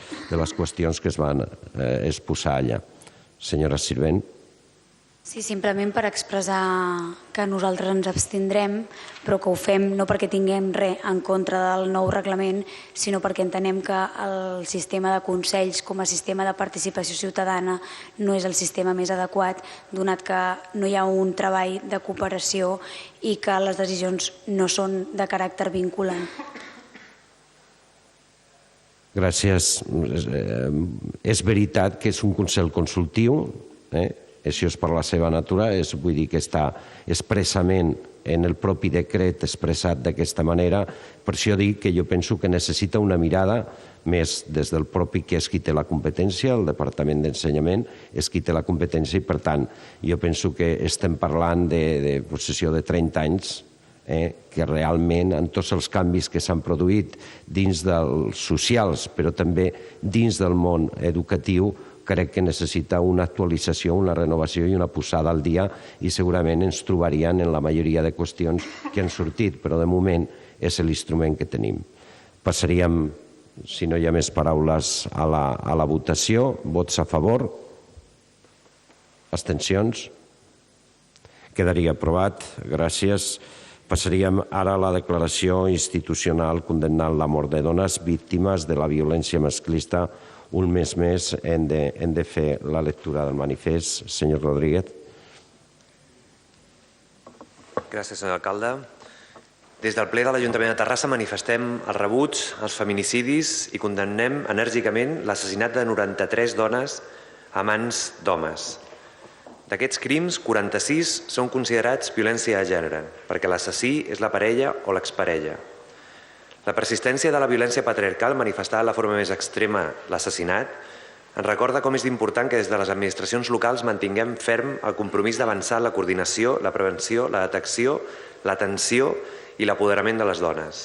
qüestions que es van exposar allà. Senyora Sirvent. Sí, simplement per expressar que nosaltres ens abstindrem, però que ho fem no perquè tinguem res en contra del nou reglament, sinó perquè entenem que el sistema de consells com a sistema de participació ciutadana no és el sistema més adequat, donat que no hi ha un treball de cooperació i que les decisions no són de caràcter vinculant. Gràcies. És veritat que és un consell consultiu, això és per la seva natura, vull dir que està expressament en el propi decret expressat d'aquesta manera. Per això dic que jo penso que necessita una mirada més des del propi que és qui té la competència, el Departament d'Ensenyament és qui té la competència i, per tant, jo penso que estem parlant de possessió de 30 anys que realment en tots els canvis que s'han produït dins dels socials, però també dins del món educatiu, crec que necessita una actualització, una renovació i una posada al dia i segurament ens trobarien en la majoria de qüestions que han sortit, però de moment és l'instrument que tenim. Passaríem, si no hi ha més paraules, a la votació. Vots a favor? Abstencions? Quedaria aprovat. Gràcies. Passaríem ara a la declaració institucional condemnant la mort de dones víctimes de la violència masclista. Un mes més hem de fer la lectura del manifest. Senyor Rodríguez. Gràcies, senyor alcalde. Des del ple de l'Ajuntament de Terrassa manifestem el rebuig als feminicidis i condemnem enèrgicament l'assassinat de 93 dones a mans d'homes. D'aquests crims, 46 són considerats violència de gènere, perquè l'assassí és la parella o l'exparella. La persistència de la violència patriarcal manifestada de la forma més extrema, l'assassinat, ens recorda com és important que des de les administracions locals mantinguem ferm el compromís d'avançar en la coordinació, la prevenció, la detecció, l'atenció i l'apoderament de les dones.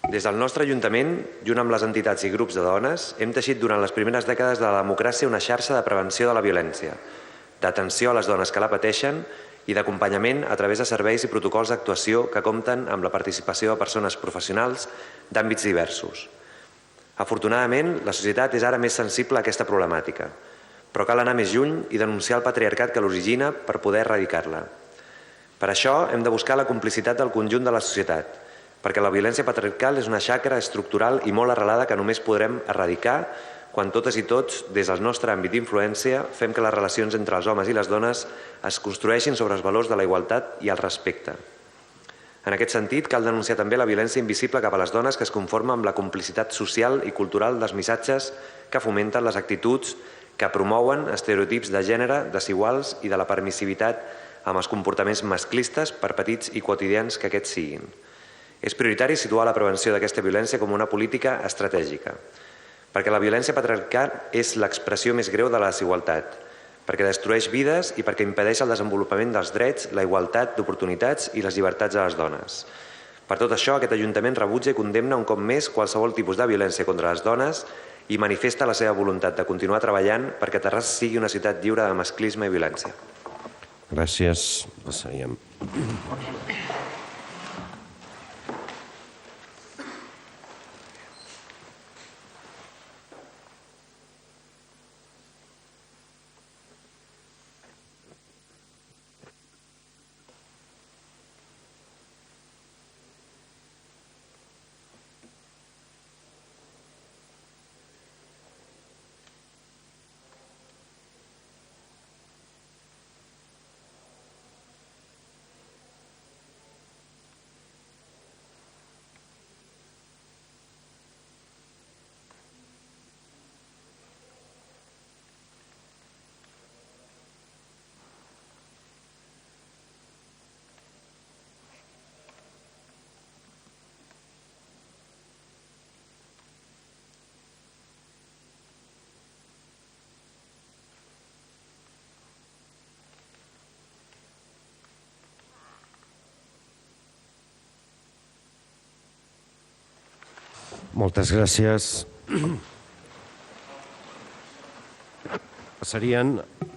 Des del nostre Ajuntament, junt amb les entitats i grups de dones, hem teixit durant les primeres dècades de la democràcia una xarxa de prevenció de la violència, d'atenció a les dones que la pateixen i d'acompanyament a través de serveis i protocols d'actuació que compten amb la participació de persones professionals d'àmbits diversos. Afortunadament, la societat és ara més sensible a aquesta problemàtica, però cal anar més lluny i denunciar el patriarcat que l'origina per poder erradicar-la. Per això hem de buscar la complicitat del conjunt de la societat, perquè la violència patriarcal és una xacra estructural i molt arrelada que només podrem erradicar quan totes i tots, des del nostre àmbit d'influència, fem que les relacions entre els homes i les dones es construeixin sobre els valors de la igualtat i el respecte. En aquest sentit, cal denunciar també la violència invisible cap a les dones que es conforma amb la complicitat social i cultural dels missatges que fomenten les actituds que promouen estereotips de gènere desiguals i de la permissivitat amb els comportaments masclistes per petits i quotidians que aquests siguin. És prioritari situar la prevenció d'aquesta violència com una política estratègica, perquè la violència patriarcal és l'expressió més greu de la desigualtat, perquè destrueix vides i perquè impedeix el desenvolupament dels drets, la igualtat d'oportunitats i les llibertats de les dones. Per tot això, aquest Ajuntament rebutja i condemna un cop més qualsevol tipus de violència contra les dones i manifesta la seva voluntat de continuar treballant perquè Terrassa sigui una ciutat lliure de masclisme i violència. Gràcies. Passaríem. Moltes gràcies. Passarien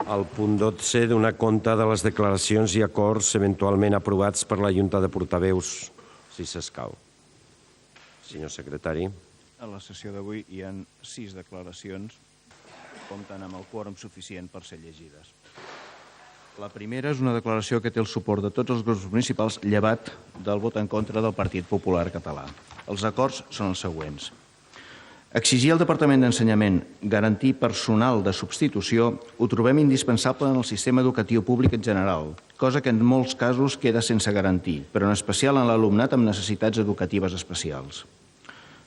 al punt 12 donar compte de les declaracions i acords eventualment aprovats per la Junta de Portaveus, si s'escau. Senyor secretari. A la sessió d'avui hi ha 6 declaracions que compten amb el quòrum suficient per ser llegides. La primera és una declaració que té el suport de tots els grups municipals llevat del vot en contra del Partit Popular Català. Els acords són els següents. Exigir al Departament d'Ensenyament garantir personal de substitució ho trobem indispensable en el sistema educatiu públic en general, cosa que en molts casos queda sense garantir, però en especial en l'alumnat amb necessitats educatives especials.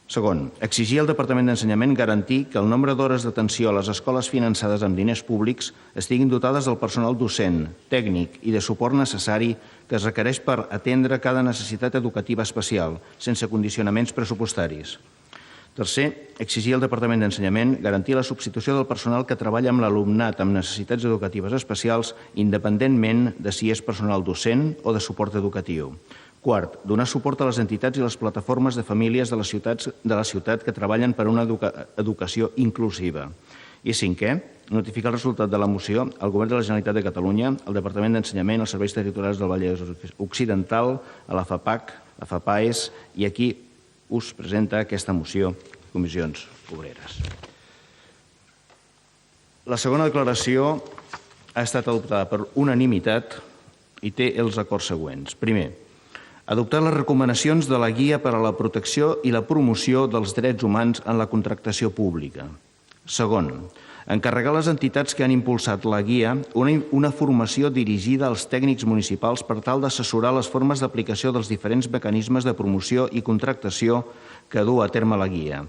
Segon, exigir al Departament d'Ensenyament garantir que el nombre d'hores d'atenció a les escoles finançades amb diners públics estiguin dotades del personal docent, tècnic i de suport necessari que es requereix per atendre cada necessitat educativa especial, sense condicionaments pressupostaris. Tercer, exigir al Departament d'Ensenyament garantir la substitució del personal que treballa amb l'alumnat amb necessitats educatives especials, independentment de si és personal docent o de suport educatiu. Quart, donar suport a les entitats i les plataformes de famílies de la ciutat que treballen per una educació inclusiva. I cinquè, notificar el resultat de la moció al Govern de la Generalitat de Catalunya, al Departament d'Ensenyament, als Serveis Territorials del Vallès Occidental, a la FAPAC, a FAPAES, i aquí us presenta aquesta moció, Comissions Obreres. La segona declaració ha estat adoptada per unanimitat i té els acords següents. Primer, adoptar les recomanacions de la Guia per a la protecció i la promoció dels drets humans en la contractació pública. Segon, encarregar a les entitats que han impulsat la guia una formació dirigida als tècnics municipals per tal d'assessorar les formes d'aplicació dels diferents mecanismes de promoció i contractació que du a terme la guia.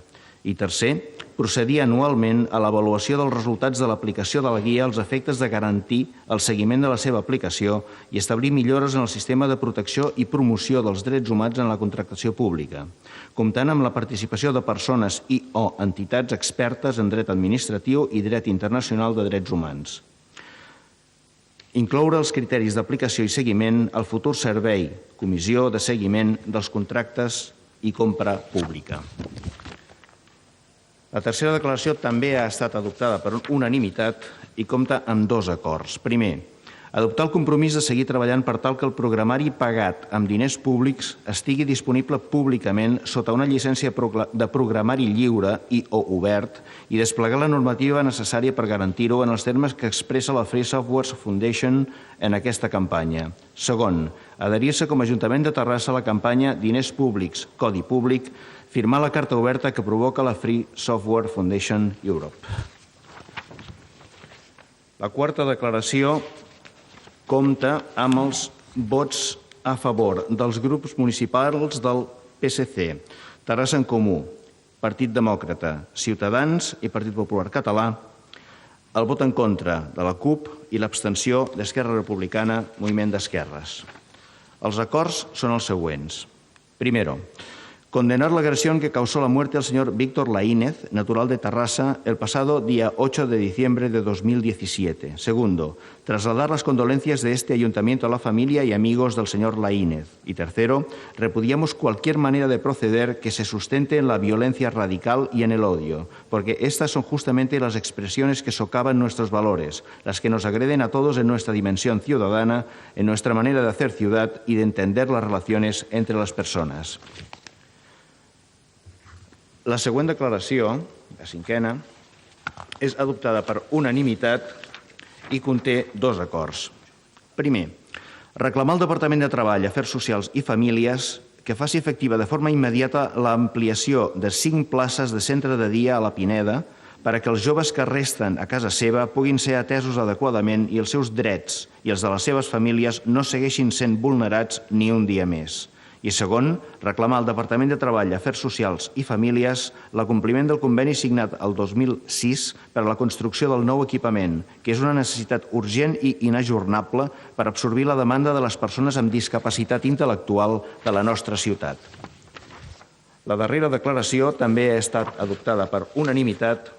I tercer, procedir anualment a l'avaluació dels resultats de l'aplicació de la guia als efectes de garantir el seguiment de la seva aplicació i establir millores en el sistema de protecció i promoció dels drets humans en la contractació pública, comptant amb la participació de persones i o entitats expertes en dret administratiu i dret internacional de drets humans. Incloure els criteris d'aplicació i seguiment al futur servei, comissió de seguiment dels contractes i compra pública. La tercera declaració també ha estat adoptada per unanimitat i compta amb dos acords. Primer, adoptar el compromís de seguir treballant per tal que el programari pagat amb diners públics estigui disponible públicament sota una llicència de programari lliure i o obert i desplegar la normativa necessària per garantir-ho en els termes que expressa la Free Software Foundation en aquesta campanya. Segon, adherir-se com a Ajuntament de Terrassa a la campanya Diners Públics, Codi Públic, firmar la carta oberta que provoca la Free Software Foundation Europe. La quarta declaració compta amb els vots a favor dels grups municipals del PSC, Terrassa en Comú, Partit Demòcrata, Ciutadans i Partit Popular Català, el vot en contra de la CUP i l'abstenció d'Esquerra Republicana, Moviment d'Esquerres. Els acords són els següents. Primero, condenar la agresión que causó la muerte al señor Víctor Laínez, natural de Terrassa, el pasado día 8 de diciembre de 2017. Segundo, trasladar las condolencias de este ayuntamiento a la familia y amigos del señor Laínez. Y tercero, repudiamos cualquier manera de proceder que se sustente en la violencia radical y en el odio, porque estas son justamente las expresiones que socavan nuestros valores, las que nos agreden a todos en nuestra dimensión ciudadana, en nuestra manera de hacer ciudad y de entender las relaciones entre las personas. La següent declaració, la cinquena, és adoptada per unanimitat i conté dos acords. Primer, reclamar al Departament de Treball, Afers Socials i Famílies que faci efectiva de forma immediata l'ampliació de 5 places de centre de dia a la Pineda perquè els joves que resten a casa seva puguin ser atesos adequadament i els seus drets i els de les seves famílies no segueixin sent vulnerats ni un dia més. I segon, reclamar al Departament de Treball, Afers Socials i Famílies l'acompliment del conveni signat el 2006 per a la construcció del nou equipament, que és una necessitat urgent i inajornable per absorbir la demanda de les persones amb discapacitat intel·lectual de la nostra ciutat. La darrera declaració també ha estat adoptada per unanimitat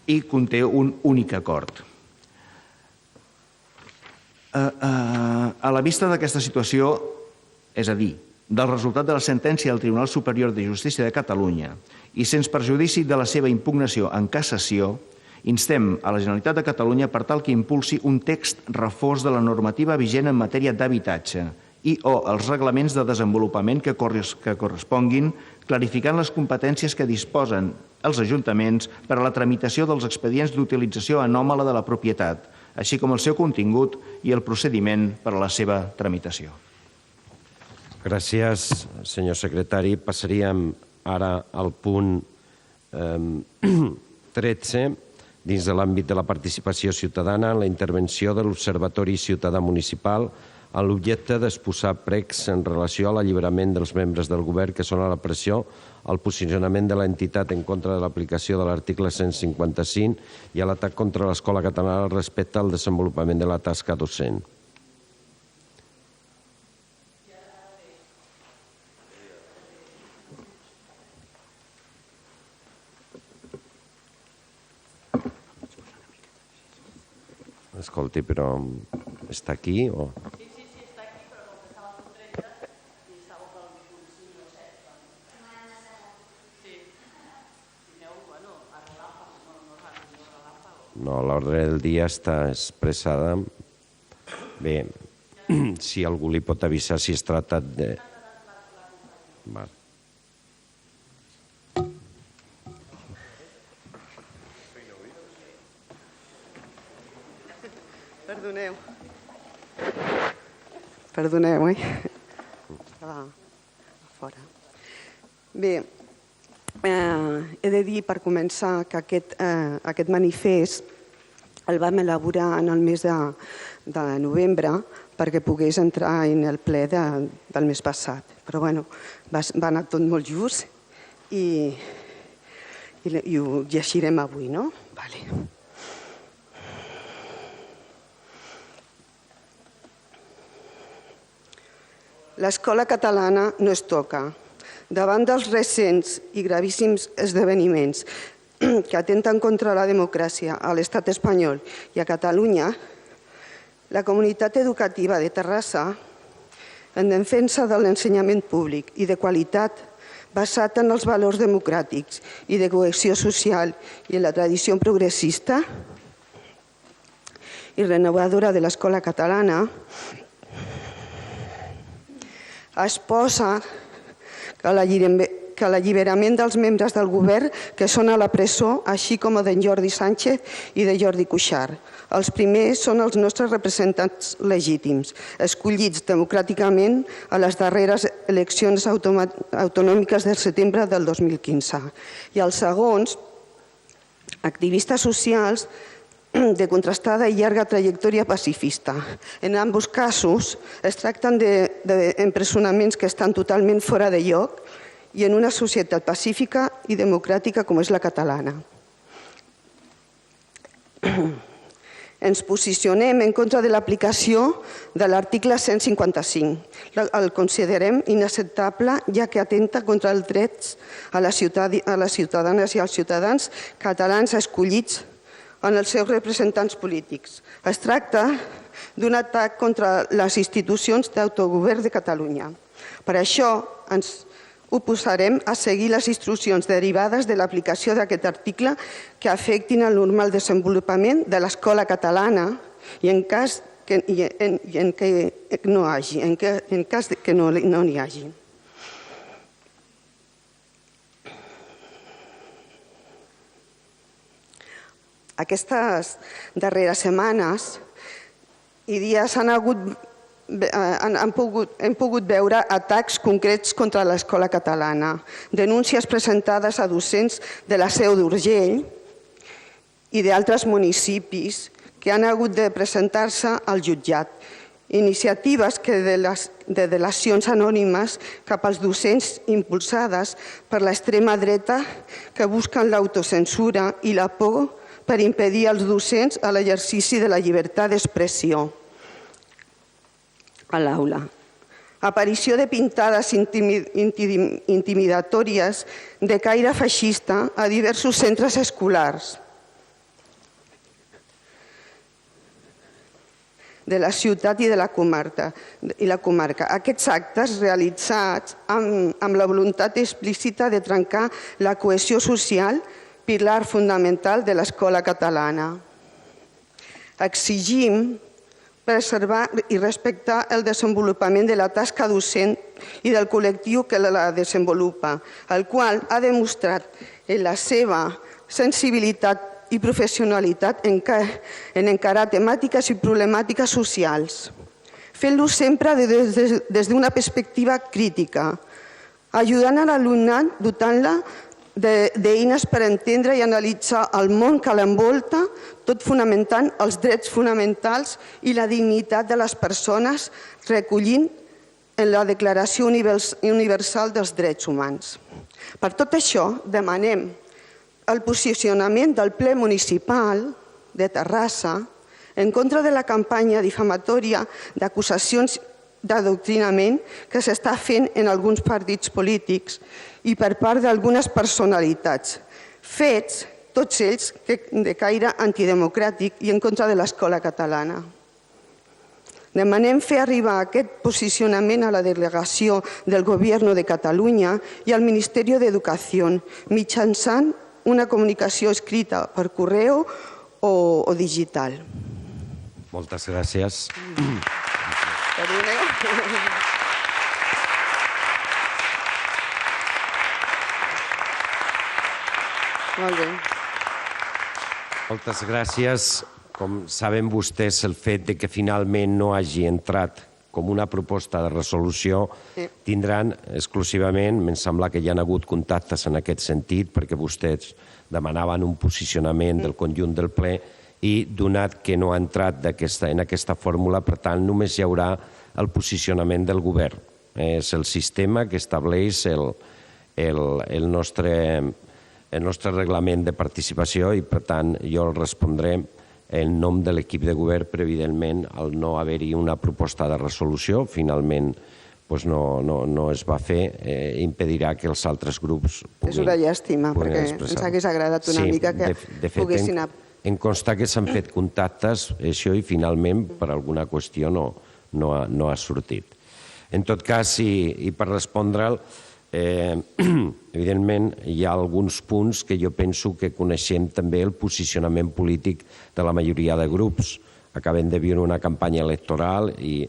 i conté un únic acord. A la vista d'aquesta situació, és a dir, del resultat de la sentència del Tribunal Superior de Justícia de Catalunya i sense perjudici de la seva impugnació en cassació, instem a la Generalitat de Catalunya per tal que impulsi un text refós de la normativa vigent en matèria d'habitatge i o els reglaments de desenvolupament que corresponguin, clarificant les competències que disposen els ajuntaments per a la tramitació dels expedients d'utilització anòmala de la propietat, així com el seu contingut i el procediment per a la seva tramitació. Gràcies, senyor secretari. Passaríem ara al punt 13, dins de l'àmbit de la participació ciutadana, la intervenció de l'Observatori Ciutadà Municipal amb l'objecte d'exposar pregs en relació a l'alliberament dels membres del govern que són a la pressió, al posicionament de l'entitat en contra de l'aplicació de l'article 155 i a l'atac contra l'escola catalana respecte al desenvolupament de la tasca docent. Escolti, però està aquí o...? Sí, està aquí, però com que estava al punt 30 i estava pel punt 5 o 7. Sí. Si aneu, bueno, a relàmpago, no, l'ordre del dia està expressada. Bé, si algú li pot avisar si es tracta de... Val. Perdoneu, Estava fora. Bé, he de dir per començar que aquest manifest el vam elaborar en el mes de novembre perquè pogués entrar en el ple del mes passat. Però bueno, va anar tot molt just i ho llegirem avui, no? Vale. L'escola catalana no es toca. Davant dels recents i gravíssims esdeveniments que atenten contra la democràcia a l'estat espanyol i a Catalunya, la comunitat educativa de Terrassa, en defensa de l'ensenyament públic i de qualitat basat en els valors democràtics i de cohesió social i en la tradició progressista i renovadora de l'escola catalana, es posa que l'alliberament dels membres del govern que són a la presó, així com d'en Jordi Sánchez i de Jordi Cuixart. Els primers són els nostres representants legítims, escollits democràticament a les darreres eleccions autonòmiques del setembre del 2015. I els segons, activistes socials de contrastada i llarga trajectòria pacifista. En ambos casos es tracten d'empresonaments que estan totalment fora de lloc i en una societat pacífica i democràtica com és la catalana. Ens posicionem en contra de l'aplicació de l'article 155. El considerem inacceptable ja que atenta contra els drets a les ciutadanes i als ciutadans catalans escollits en els seus representants polítics. Es tracta d'un atac contra les institucions d'autogovern de Catalunya. Per això ens oposarem a seguir les instruccions derivades de l'aplicació d'aquest article que afectin el normal desenvolupament de l'escola catalana i en cas que no n'hi hagi. Aquestes darreres setmanes i dies hem pogut veure atacs concrets contra l'escola catalana, denúncies presentades a docents de la Seu d'Urgell i d'altres municipis que han hagut de presentar-se al jutjat, iniciatives de delacions anònimes cap als docents impulsades per l'extrema dreta que busquen l'autocensura i la por per impedir als docents l'exercici de la llibertat d'expressió a l'aula. Aparició de pintades intimidatòries de caire feixista a diversos centres escolars de la ciutat i de la comarca. Aquests actes realitzats amb la voluntat explícita de trencar la cohesió social, pilar fundamental de l'escola catalana. Exigim preservar i respectar el desenvolupament de la tasca docent i del col·lectiu que la desenvolupa, el qual ha demostrat la seva sensibilitat i professionalitat en encarar temàtiques i problemàtiques socials, fent-lo sempre des d'una perspectiva crítica, ajudant a l'alumnat, dotant-la d'eines per entendre i analitzar el món que l'envolta, tot fonamentant els drets fonamentals i la dignitat de les persones, recollint en la Declaració Universal dels Drets Humans. Per tot això, demanem el posicionament del ple municipal de Terrassa en contra de la campanya difamatòria d'acusacions d'adoctrinament que s'està fent en alguns partits polítics i per part d'algunes personalitats, fets, tots ells, de caire antidemocràtic i en contra de l'escola catalana. Demanem fer arribar aquest posicionament a la delegació del Govern de Catalunya i al Ministeri d'Educació mitjançant una comunicació escrita per correu o digital. Moltes gràcies. Perdoneu. Molt bé. Moltes gràcies. Com saben vostès, el fet que finalment no hagi entrat com una proposta de resolució tindran exclusivament, em sembla que hi ha hagut contactes en aquest sentit, perquè vostès demanaven un posicionament del conjunt del ple i donat que no ha entrat en aquesta fórmula, per tant, només hi haurà el posicionament del govern. És el sistema que estableix el nostre reglament de participació i, per tant, jo el respondré en nom de l'equip de govern, però, evidentment, al no haver-hi una proposta de resolució, finalment no es va fer, impedirà que els altres grups puguin expressar. És una llàstima, perquè ens hagués agradat una mica que poguessin... Em consta que s'han fet contactes, això, i finalment, per alguna qüestió, no ha sortit. En tot cas, i per respondre'l, evidentment, hi ha alguns punts que jo penso que coneixem també el posicionament polític de la majoria de grups. Acabem de viure una campanya electoral i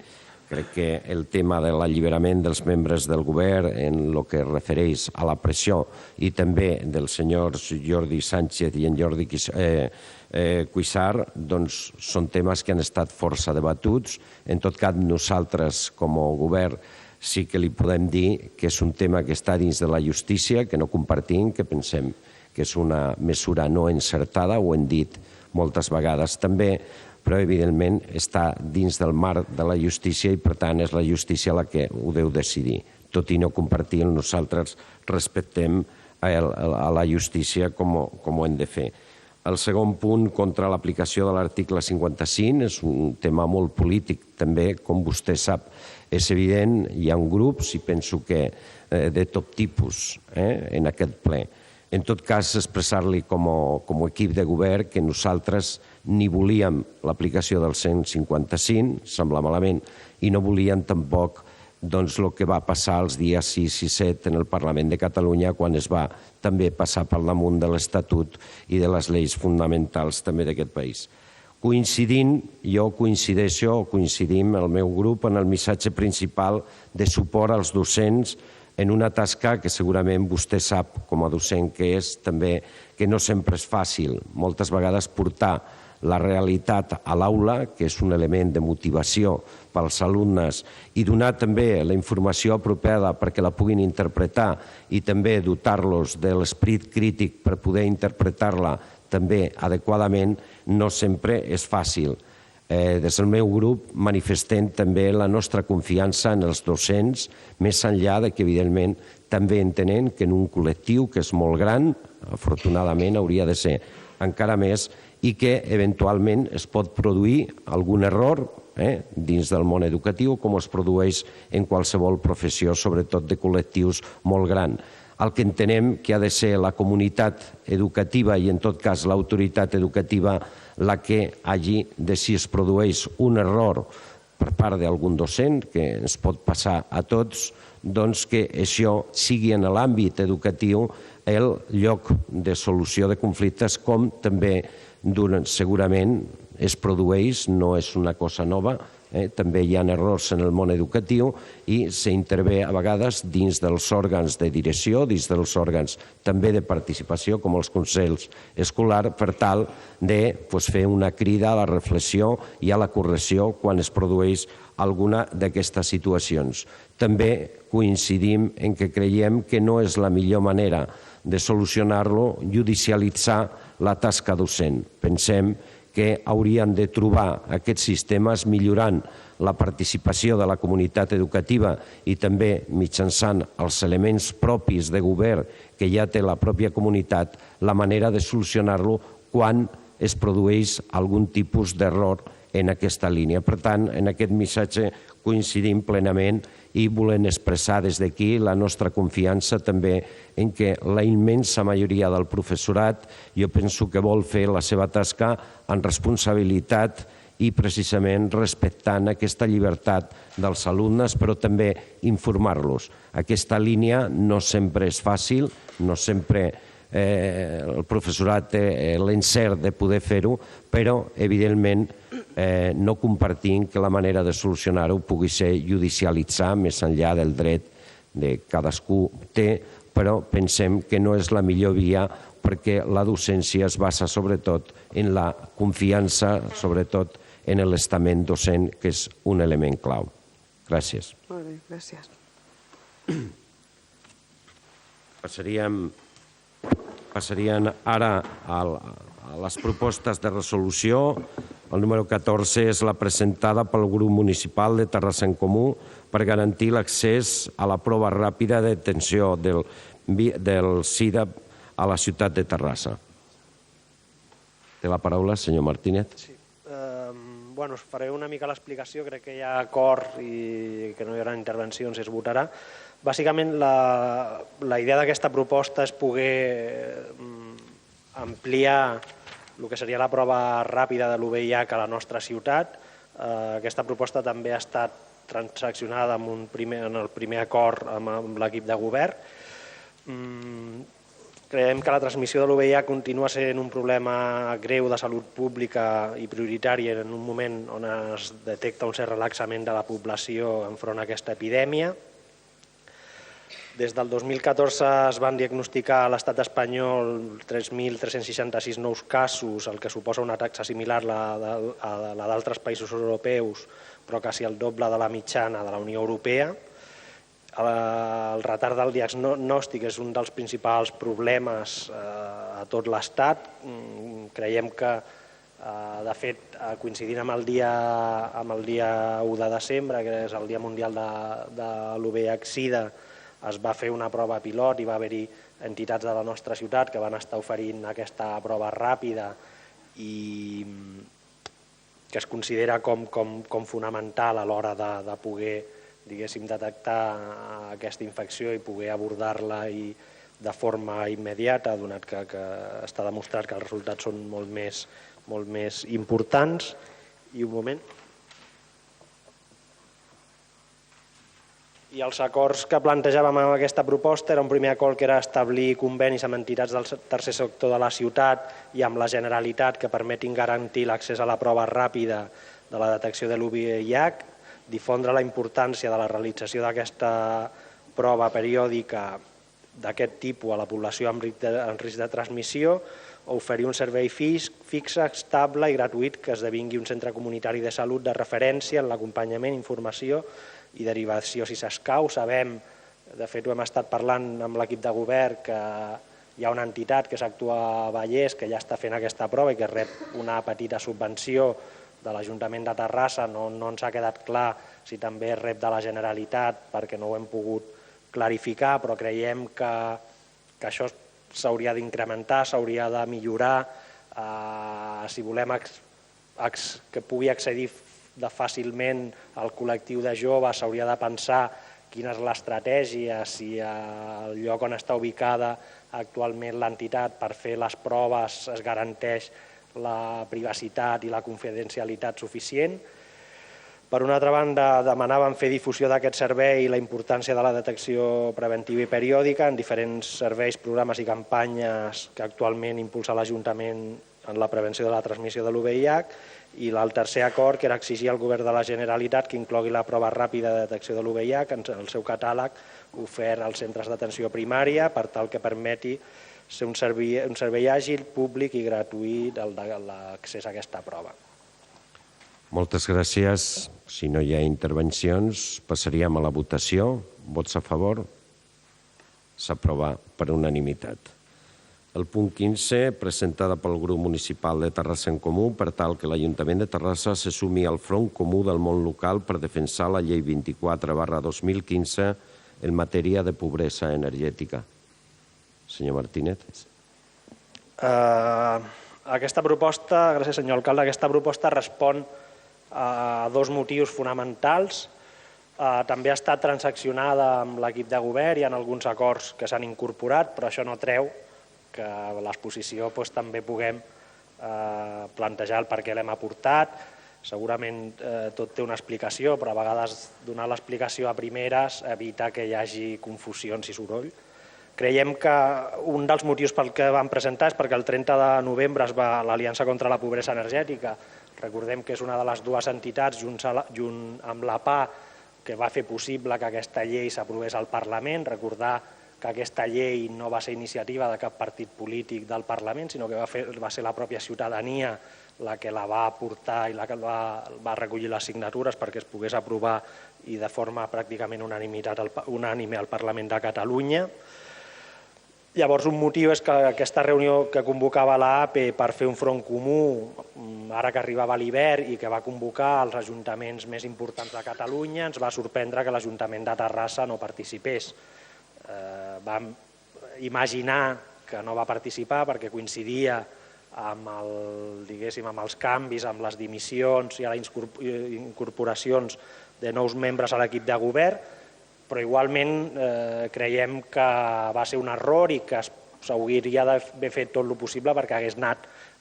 crec que el tema de l'alliberament dels membres del govern en el que es refereix a la pressió i també dels senyors Jordi Sánchez i en Jordi Cuixart, doncs són temes que han estat força debatuts. En tot cas, nosaltres com a govern sí que li podem dir que és un tema que està dins de la justícia, que no compartim, que pensem que és una mesura no encertada, ho hem dit moltes vegades també, però evidentment està dins del marc de la justícia i per tant és la justícia la que ho deu decidir. Tot i no compartir, nosaltres respectem a la justícia com ho hem de fer. El segon punt, contra l'aplicació de l'article 55, és un tema molt polític també, com vostè sap, és evident, hi ha grups i penso que de tot tipus en aquest ple. En tot cas, expressar-li com a equip de govern que nosaltres ni volíem l'aplicació del 155, sembla malament, i no volíem tampoc el que va passar els dies 6 i 7 en el Parlament de Catalunya quan es va també passar per damunt de l'Estatut i de les lleis fonamentals també d'aquest país. Coincidint, jo coincidim el meu grup en el missatge principal de suport als docents en una tasca que segurament vostè sap com a docent que és també que no sempre és fàcil. Moltes vegades portar la realitat a l'aula, que és un element de motivació pels alumnes, i donar també la informació apropiada perquè la puguin interpretar i també dotar-los de l'esperit crític per poder interpretar-la també adequadament, no sempre és fàcil. Des del meu grup manifestem també la nostra confiança en els docents, més enllà que, evidentment, també entenem que en un col·lectiu que és molt gran, afortunadament hauria de ser encara més, i que eventualment es pot produir algun error dins del món educatiu, com es produeix en qualsevol professió, sobretot de col·lectius molt grans. El que entenem que ha de ser la comunitat educativa i, en tot cas, l'autoritat educativa la que hagi de, si es produeix un error per part d'algun docent, que ens pot passar a tots, doncs que això sigui en l'àmbit educatiu el lloc de solució de conflictes, com també segurament es produeix, no és una cosa nova, també hi ha errors en el món educatiu i s'intervé a vegades dins dels òrgans de direcció, dins dels òrgans també de participació, com els consells escolars, per tal de fer una crida a la reflexió i a la correcció quan es produeix alguna d'aquestes situacions. També coincidim en que creiem que no és la millor manera de solucionar-lo, judicialitzar la tasca docent. Pensem que haurien de trobar aquests sistemes millorant la participació de la comunitat educativa i també mitjançant els elements propis de govern que ja té la pròpia comunitat, la manera de solucionar-lo quan es produeix algun tipus d'error en aquesta línia. Per tant, en aquest missatge coincidim plenament i volem expressar des d'aquí la nostra confiança també en què la immensa majoria del professorat jo penso que vol fer la seva tasca amb responsabilitat i precisament respectant aquesta llibertat dels alumnes, però també informar-los. Aquesta línia no sempre és fàcil, no sempre el professorat té l'encert de poder fer-ho, però evidentment no compartim que la manera de solucionar-ho pugui ser judicialitzar més enllà del dret que cadascú té, però pensem que no és la millor via perquè la docència es basa sobretot en la confiança, sobretot en l'estament docent, que és un element clau. Gràcies. Molt bé, gràcies. Passaríem ara a les propostes de resolució. El número 14 és la presentada pel grup municipal de Terrassa en Comú per garantir l'accés a la prova ràpida de detenció del SIDA a la ciutat de Terrassa. Té la paraula, senyor Martínez. Sí. Bueno, us faré una mica l'explicació, crec que hi ha acord i que no hi haurà intervencions i es votarà. Bàsicament, la idea d'aquesta proposta és poder ampliar el que seria la prova ràpida de l'UVIH a la nostra ciutat. Aquesta proposta també ha estat transaccionada en el primer acord amb l'equip de govern. Creiem que la transmissió de l'UVIH continua sent un problema greu de salut pública i prioritari en un moment on es detecta un cert relaxament de la població enfront a aquesta epidèmia. Des del 2014 es van diagnosticar a l'estat espanyol 3.366 nous casos, el que suposa una taxa similar a la d'altres països europeus, però quasi el doble de la mitjana de la Unió Europea. El retard del diagnòstic és un dels principals problemes a tot l'Estat. Creiem que, de fet, coincidint amb el dia 1 de desembre, que és el Dia Mundial de l'UVIH-Sida, es va fer una prova pilot i va haver-hi entitats de la nostra ciutat que van estar oferint aquesta prova ràpida i que es considera com fonamental a l'hora de poder detectar aquesta infecció i poder abordar-la de forma immediata, donat que està demostrat que els resultats són molt més importants. I un moment. I els acords que plantejàvem amb aquesta proposta era un primer acord que era establir convenis amb entitats del tercer sector de la ciutat i amb la Generalitat que permetin garantir l'accés a la prova ràpida de la detecció de l'UVIH, difondre la importància de la realització d'aquesta prova periòdica d'aquest tipus a la població en risc de transmissió, o oferir un servei fix, estable i gratuït que esdevingui un centre comunitari de salut de referència en l'acompanyament, informació i derivació si s'escau. Sabem, de fet ho hem estat parlant amb l'equip de govern, que hi ha una entitat que s'actua a Vallès que ja està fent aquesta prova i que rep una petita subvenció de l'Ajuntament de Terrassa. No ens ha quedat clar si també rep de la Generalitat perquè no ho hem pogut clarificar, però creiem que això s'hauria d'incrementar, s'hauria de millorar. Si volem que pugui accedir fàcilment al col·lectiu de joves, s'hauria de pensar quina és l'estratègia, si al lloc on està ubicada actualment l'entitat per fer les proves es garanteix la privacitat i la confidencialitat suficient. Per una altra banda, demanàvem fer difusió d'aquest servei i la importància de la detecció preventiva i periòdica en diferents serveis, programes i campanyes que actualment impulsa l'Ajuntament en la prevenció de la transmissió de l'UVIH. I el tercer acord, que era exigir al Govern de la Generalitat que inclogui la prova ràpida de detecció de l'UVIH en el seu catàleg ofert als centres d'atenció primària per tal que permeti ser un servei àgil, públic i gratuït l'accés a aquesta prova. Moltes gràcies. Si no hi ha intervencions, passaríem a la votació. Vots a favor? S'aprova per unanimitat. El punt 15, presentada pel grup municipal de Terrassa en Comú, per tal que l'Ajuntament de Terrassa se sumi al front comú del món local per defensar la llei 24/2015 en matèria de pobresa energètica. Senyor Martínez. Aquesta proposta, gràcies senyor alcalde, aquesta proposta respon a dos motius fonamentals. També ha estat transaccionada amb l'equip de govern i en alguns acords que s'han incorporat, però això no treu que a l'exposició també puguem plantejar el per què l'hem aportat. Segurament tot té una explicació, però a vegades donar l'explicació a primeres evita que hi hagi confusions i soroll. Creiem que un dels motius pel que vam presentar és perquè el 30 de novembre es va l'Aliança contra la Pobresa Energètica. Recordem que és una de les dues entitats, junt amb la PA, que va fer possible que aquesta llei s'aprovés al Parlament. Recordar que aquesta llei no va ser iniciativa de cap partit polític del Parlament, sinó que va ser la pròpia ciutadania la que la va aportar i la que va recollir les signatures perquè es pogués aprovar i de forma pràcticament unànime al Parlament de Catalunya. Llavors, un motiu és que aquesta reunió que convocava l'APE per fer un front comú, ara que arribava l'hivern i que va convocar els ajuntaments més importants de Catalunya, ens va sorprendre que l'Ajuntament de Terrassa no participés. Vam imaginar que no va participar perquè coincidia amb els canvis, amb les dimissions i les incorporacions de nous membres a l'equip de govern, però igualment creiem que va ser un error i que s'hauria d'haver fet tot el possible perquè hagués anat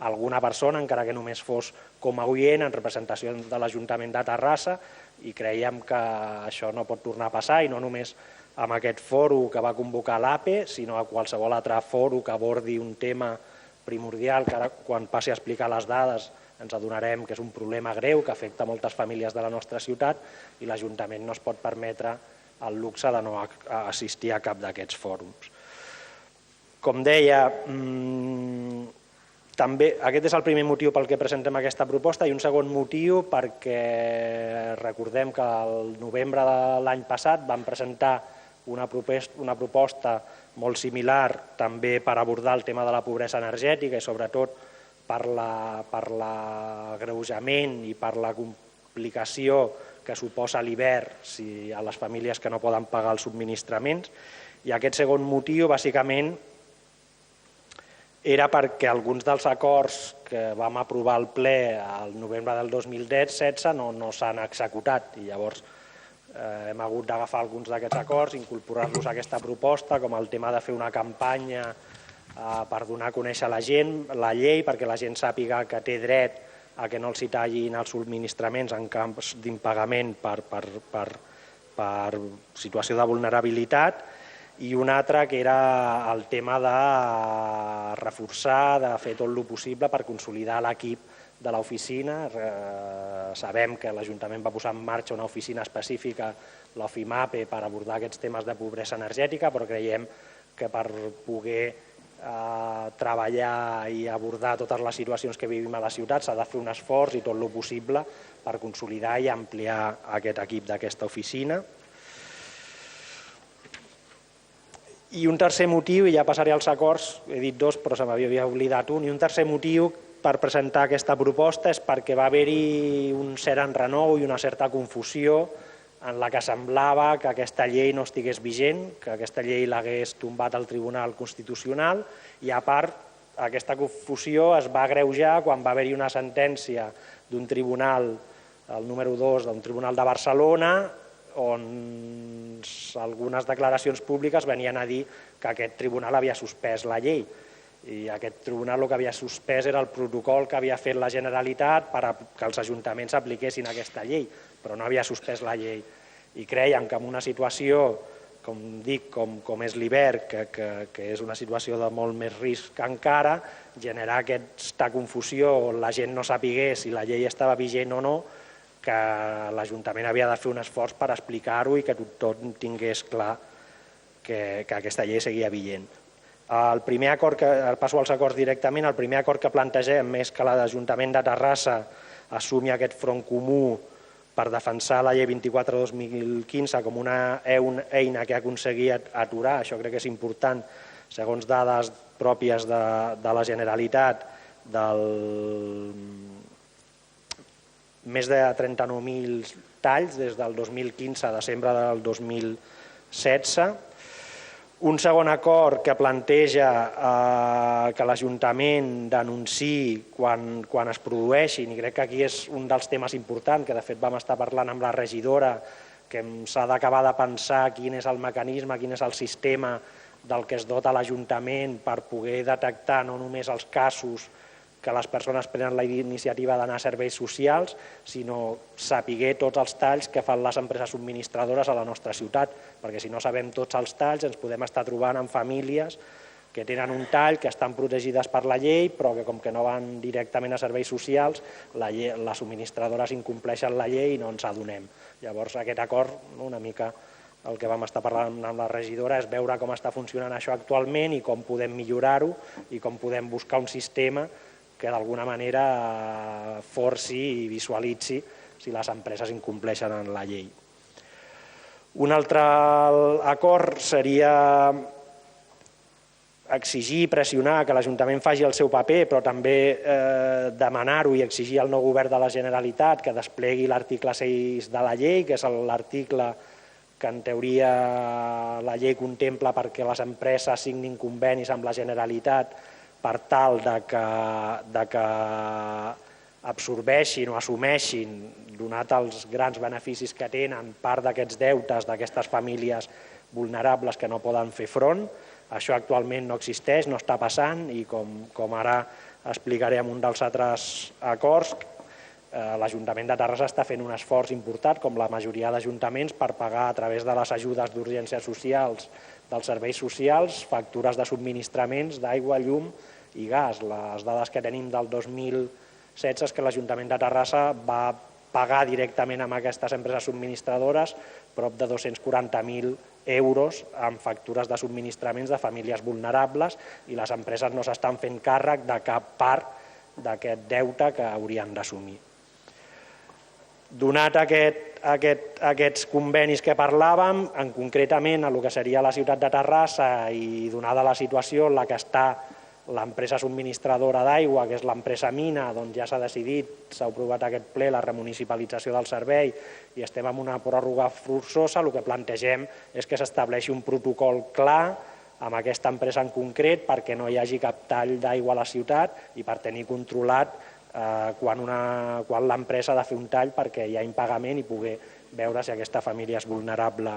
alguna persona, encara que només fos com a oient, en representació de l'Ajuntament de Terrassa, i creiem que això no pot tornar a passar, i no només amb aquest fòrum que va convocar l'APE, sinó a qualsevol altre fòrum que abordi un tema primordial, que ara quan passi a explicar les dades ens adonarem que és un problema greu que afecta moltes famílies de la nostra ciutat i l'Ajuntament no es pot permetre el luxe de no assistir a cap d'aquests fòrums. Com deia, també aquest és el primer motiu pel que presentem aquesta proposta i un segon motiu perquè recordem que el novembre de l'any passat vam presentar una proposta molt similar també per abordar el tema de la pobresa energètica i sobretot per l'agreujament i per la complicació que suposa l'hivern a les famílies que no poden pagar els subministraments. I aquest segon motiu, bàsicament, era perquè alguns dels acords que vam aprovar al ple al novembre del 2017 no s'han executat i llavors hem hagut d'agafar alguns d'aquests acords, incorporar-los a aquesta proposta, com el tema de fer una campanya per donar a conèixer a la gent la llei, perquè la gent sàpiga que té dret a que no els tallin els subministraments en cas d'impagament per situació de vulnerabilitat, i un altre que era el tema de reforçar, de fer tot el possible per consolidar l'equip de l'oficina. Sabem que l'Ajuntament va posar en marxa una oficina específica, l'OFIMAPE, per abordar aquests temes de pobresa energètica, però creiem que per poder treballar i abordar totes les situacions que vivim a la ciutat s'ha de fer un esforç i tot el possible per consolidar i ampliar aquest equip d'aquesta oficina. I un tercer motiu, i ja passaré als acords, he dit dos però se m'havia oblidat un, i un tercer motiu per presentar aquesta proposta és perquè va haver-hi un cert enrenou i una certa confusió en la que semblava que aquesta llei no estigués vigent, que aquesta llei l'hagués tombat al Tribunal Constitucional, i a part aquesta confusió es va agreujar quan va haver-hi una sentència d'un tribunal, el número 2 d'un tribunal de Barcelona, on algunes declaracions públiques venien a dir que aquest tribunal havia suspès la llei. I aquest tribunal el que havia suspès era el protocol que havia fet la Generalitat perquè els ajuntaments apliquessin aquesta llei, però no havia suspès la llei. I creiem que en una situació, com dic, com és l'hivern, que és una situació de molt més risc encara, generar aquesta confusió on la gent no sapigués si la llei estava vigent o no, que l'Ajuntament havia de fer un esforç per explicar-ho i que tothom tingués clar que aquesta llei seguia vigent. El primer acord, passo als acords directament, el primer acord que plantegem és que l'Ajuntament de Terrassa assumi aquest front comú per defensar la llei 24/2015 com una eina que ha aconseguit aturar, això crec que és important, segons dades pròpies de la Generalitat del més de 39.000 talls des del 2015 a desembre del 2016. Un segon acord que planteja que l'Ajuntament denunciï quan es produeixin, i crec que aquí és un dels temes importants, que de fet vam estar parlant amb la regidora, que s'ha d'acabar de pensar quin és el mecanisme, quin és el sistema del que es dota l'Ajuntament per poder detectar no només els casos que les persones prenen la iniciativa d'anar a serveis socials, sinó saber tots els talls que fan les empreses subministradores a la nostra ciutat, perquè si no sabem tots els talls ens podem estar trobant amb famílies que tenen un tall, que estan protegides per la llei, però que com que no van directament a serveis socials, les subministradores incompleixen la llei i no ens adonem. Llavors aquest acord, una mica el que vam estar parlant amb la regidora, és veure com està funcionant això actualment i com podem millorar-ho i com podem buscar un sistema que d'alguna manera forci i visualitzi si les empreses incompleixen en la llei. Un altre acord seria exigir, pressionar que l'Ajuntament faci el seu paper, però també demanar-ho i exigir al nou govern de la Generalitat que desplegui l'article 6 de la llei, que és l'article que en teoria la llei contempla perquè les empreses signin convenis amb la Generalitat per tal que absorbeixin o assumeixin, donat els grans beneficis que tenen, part d'aquests deutes d'aquestes famílies vulnerables que no poden fer front. Això actualment no existeix, no està passant i com ara explicaré en un dels altres acords, l'Ajuntament de Terrassa està fent un esforç important, com la majoria d'ajuntaments, per pagar a través de les ajudes d'urgències socials dels serveis socials factures de subministraments d'aigua, llum i gas. Les dades que tenim del 2016 és que l'Ajuntament de Terrassa va pagar directament amb aquestes empreses subministradores prop de 240.000 euros en factures de subministraments de famílies vulnerables i les empreses no s'estan fent càrrec de cap part d'aquest deute que haurien d'assumir. Donat aquests convenis que parlàvem, concretament a el que seria la ciutat de Terrassa i donada la situació en la que està l'empresa subministradora d'aigua, que és l'empresa Mina, doncs ja s'ha decidit, s'ha aprovat aquest ple, la remunicipalització del servei i estem en una pròrroga forçosa, el que plantegem és que s'estableixi un protocol clar amb aquesta empresa en concret perquè no hi hagi cap tall d'aigua a la ciutat i per tenir controlat quan l'empresa ha de fer un tall perquè hi ha impagament i poder veure si aquesta família és vulnerable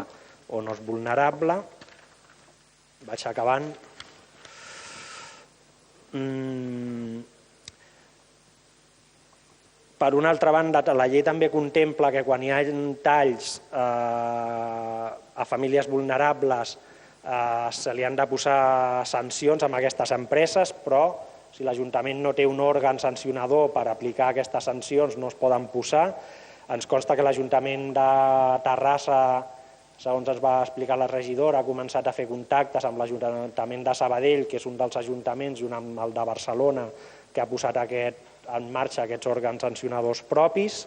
o no és vulnerable. Vaig acabant. Per una altra banda, la llei també contempla que quan hi ha talls a famílies vulnerables se li han de posar sancions a aquestes empreses, però si l'Ajuntament no té un òrgan sancionador per aplicar aquestes sancions no es poden posar. Ens consta que l'Ajuntament de Terrassa, segons ens va explicar la regidora, ha començat a fer contactes amb l'Ajuntament de Sabadell, que és un dels ajuntaments, i amb el de Barcelona, que ha posat en marxa aquests òrgans sancionadors propis.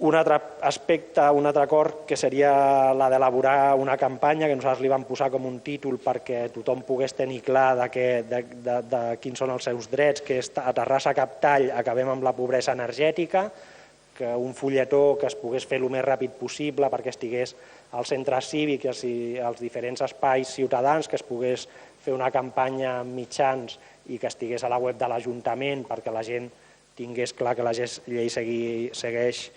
Un altre aspecte, un altre acord, que seria la d'elaborar una campanya que nosaltres li vam posar com un títol perquè tothom pogués tenir clar de quins són els seus drets, que és a Terrassa cap tall, acabem amb la pobresa energètica, que un fulletó que es pogués fer el més ràpid possible perquè estigués als centres cívics i als diferents espais ciutadans, que es pogués fer una campanya amb mitjans i que estigués a la web de l'Ajuntament perquè la gent tingués clar que la llei segueix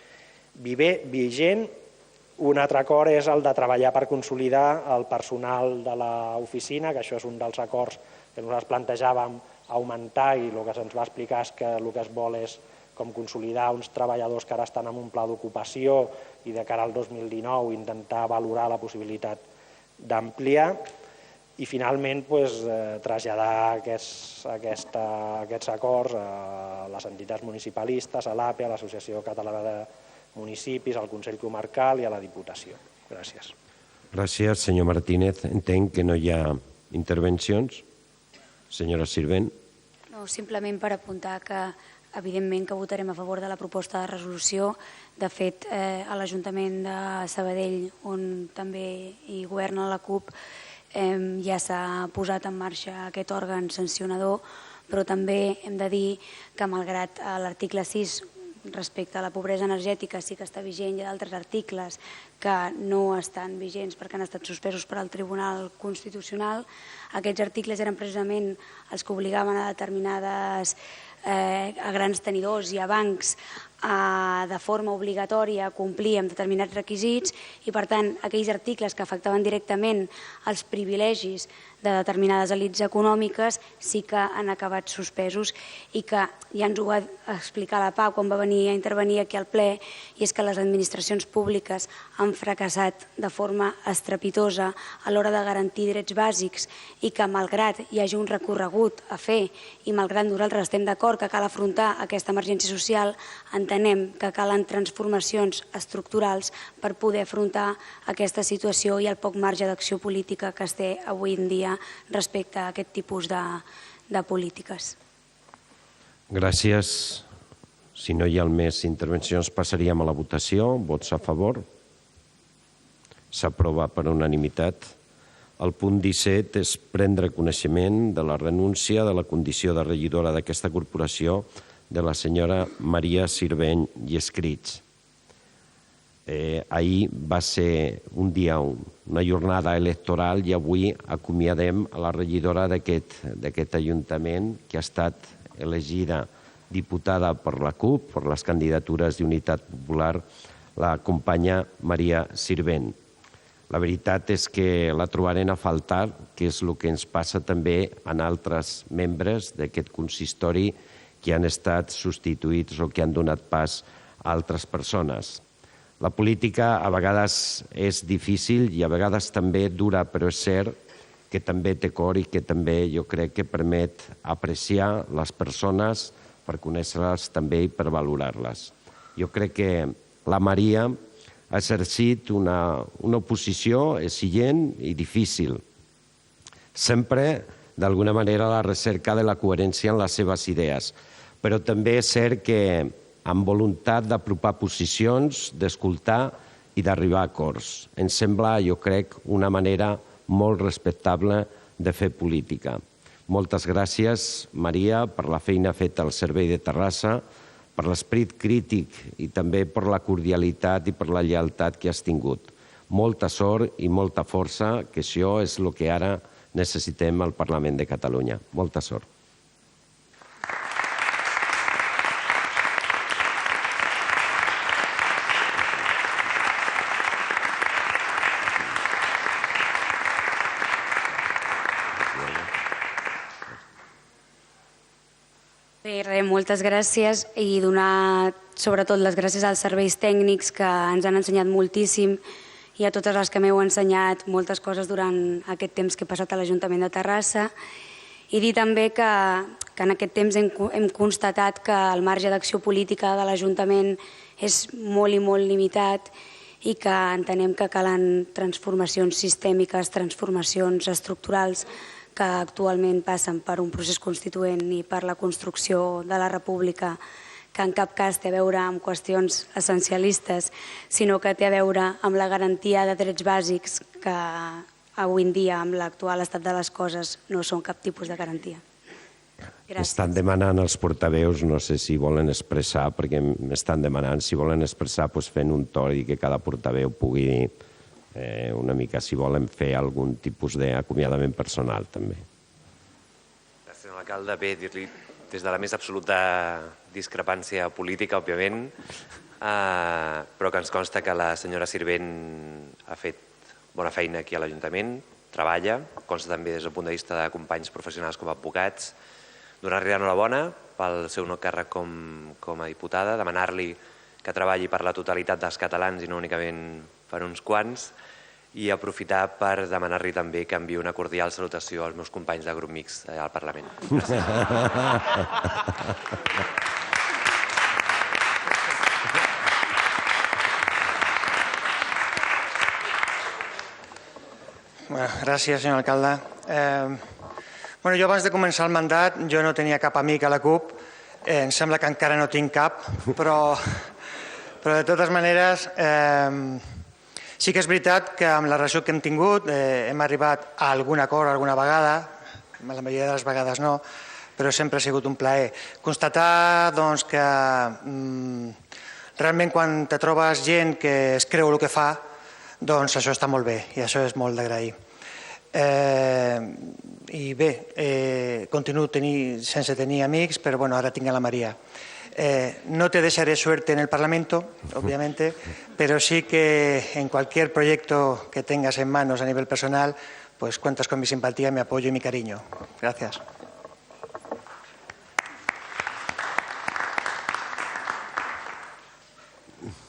vigent. Un altre acord és el de treballar per consolidar el personal de l'oficina, que això és un dels acords que nosaltres plantejàvem augmentar i el que se'ns va explicar és que el que es vol és com consolidar uns treballadors que ara estan en un pla d'ocupació i de cara al 2019 intentar valorar la possibilitat d'ampliar. I finalment traslladar aquests acords a les entitats municipalistes, a l'APE, a l'Associació Catalana de Municipis, al Consell Comarcal i a la Diputació. Gràcies. Gràcies, senyor Martínez. Entenc que no hi ha intervencions. Senyora Sirvent. No, simplement per apuntar que evidentment que votarem a favor de la proposta de resolució. De fet, a l'Ajuntament de Sabadell, on també hi governa la CUP, ja s'ha posat en marxa aquest òrgan sancionador, però també hem de dir que malgrat l'article 6 respecte a la pobresa energètica sí que està vigent, hi ha d'altres articles que no estan vigents perquè han estat suspesos per al Tribunal Constitucional. Aquests articles eren precisament els que obligaven a determinades a grans tenidors i a bancs de forma obligatòria a complir amb determinats requisits i, per tant, aquells articles que afectaven directament els privilegis de determinades elits econòmiques sí que han acabat suspesos i que ja ens ho va explicar la Pau quan va venir a intervenir aquí al ple, i és que les administracions públiques han fracassat de forma estrepitosa a l'hora de garantir drets bàsics i que, malgrat hi hagi un recorregut a fer i malgrat nosaltres estem d'acord que cal afrontar aquesta emergència social, entenem que calen transformacions estructurals per poder afrontar aquesta situació i el poc marge d'acció política que es té avui en dia respecte a aquest tipus de polítiques. Gràcies. Si no hi ha més intervencions, passaríem a la votació. Vots a favor? S'aprova per unanimitat. El punt 17 és prendre coneixement de la renúncia de la condició de regidora d'aquesta corporació de la senyora Maria Sirvent i Escrits. Ahir va ser un dia, una jornada electoral i avui acomiadem a la regidora d'aquest Ajuntament que ha estat elegida diputada per la CUP, per les candidatures d'Unitat Popular, la companya Maria Sirvent. La veritat és que la trobarem a faltar, que és el que ens passa també en altres membres d'aquest consistori que han estat substituïts o que han donat pas a altres persones. La política a vegades és difícil i a vegades també dura, però és cert que també té cor i que també jo crec que permet apreciar les persones per conèixer-les també i per valorar-les. Jo crec que la Maria ha exercit una oposició exigent i difícil. Sempre, d'alguna manera, la recerca de la coherència en les seves idees. Però també és cert que amb voluntat d'apropar posicions, d'escoltar i d'arribar a acords. Em sembla, jo crec, una manera molt respectable de fer política. Moltes gràcies, Maria, per la feina feta al Servei de Terrassa, per l'esperit crític i també per la cordialitat i per la lleialtat que has tingut. Molta sort i molta força, que això és el que ara necessitem al Parlament de Catalunya. Molta sort. Moltes gràcies i donar sobretot les gràcies als serveis tècnics que ens han ensenyat moltíssim i a totes les que m'heu ensenyat moltes coses durant aquest temps que he passat a l'Ajuntament de Terrassa, i dir també que en aquest temps hem constatat que el marge d'acció política de l'Ajuntament és molt i molt limitat i que entenem que calen transformacions sistèmiques, transformacions estructurals que actualment passen per un procés constituent i per la construcció de la república, que en cap cas té a veure amb qüestions essencialistes, sinó que té a veure amb la garantia de drets bàsics que avui en dia, amb l'actual estat de les coses, no són cap tipus de garantia. Gràcies. Estan demanant els portaveus, no sé si volen expressar, perquè m'estan demanant si volen expressar fent un torn i que cada portaveu pugui dir una mica si volen fer algun tipus d'acomiadament personal, també. Gràcies, senyor alcalde. Bé, dir-li des de la més absoluta discrepància política, òbviament, però que ens consta que la senyora Sirvent ha fet bona feina aquí a l'Ajuntament, treballa, consta també des del punt de vista de companys professionals com a advocats, donar-li l'enhorabona pel seu nou càrrec com a diputada, demanar-li que treballi per la totalitat dels catalans i no únicament per uns quants, i aprofitar per demanar-li també que enviï una cordial salutació als meus companys de grup mixt al Parlament. Gràcies. Gràcies, senyor alcalde. Jo abans de començar el mandat jo no tenia cap amic a la CUP, em sembla que encara no tinc cap, però de totes maneres Sí que és veritat que amb la relació que hem tingut hem arribat a algun acord alguna vegada, la majoria de les vegades no, però sempre ha sigut un plaer. Constatar que realment quan te trobes gent que es creu el que fa, doncs això està molt bé i això és molt d'agrair. I bé, continuo sense tenir amics, però ara tinc la Maria. No te desearé suerte en el Parlamento, obviamente, pero sí que en cualquier proyecto que tengas en manos a nivel personal, pues cuentas con mi simpatía, mi apoyo y mi cariño. Gracias.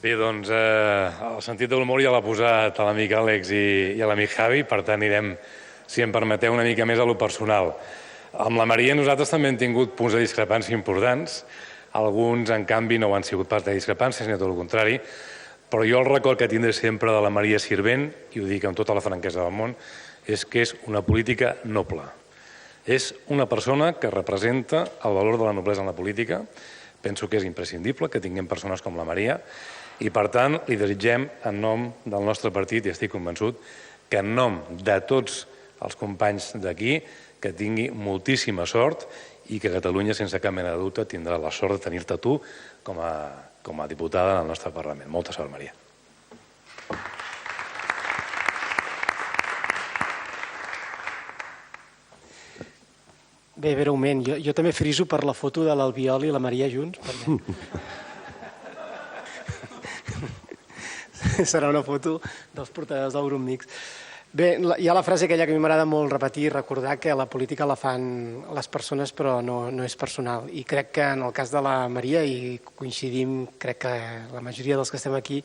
Bé, doncs, el sentit de l'humor ja l'ha posat a l'amic Àlex i a l'amic Javi, per tant anirem, si em permeteu, una mica més a lo personal. Amb la Maria nosaltres també hem tingut punts de discrepància importants. Alguns, en canvi, no han sigut part de discrepància, sinó tot el contrari. Però jo el record que tindré sempre de la Maria Sirvent, i ho dic amb tota la franquesa del món, és que és una política noble. És una persona que representa el valor de la noblesa en la política. Penso que és imprescindible que tinguem persones com la Maria i, per tant, li desitgem en nom del nostre partit, i estic convençut, que en nom de tots els companys d'aquí, que tingui moltíssima sort i que Catalunya, sense cap mena de dubte, tindrà la sort de tenir-te tu com a diputada del nostre Parlament. Molta sort, Maria. Bé, breument, jo també friso per la foto de l'Albiol i la Maria junts. Serà una foto dels portaveus del grup mixt. Bé, hi ha la frase aquella que a mi m'agrada molt repetir i recordar, que la política la fan les persones però no és personal. I crec que en el cas de la Maria, i coincidim, crec que la majoria dels que estem aquí,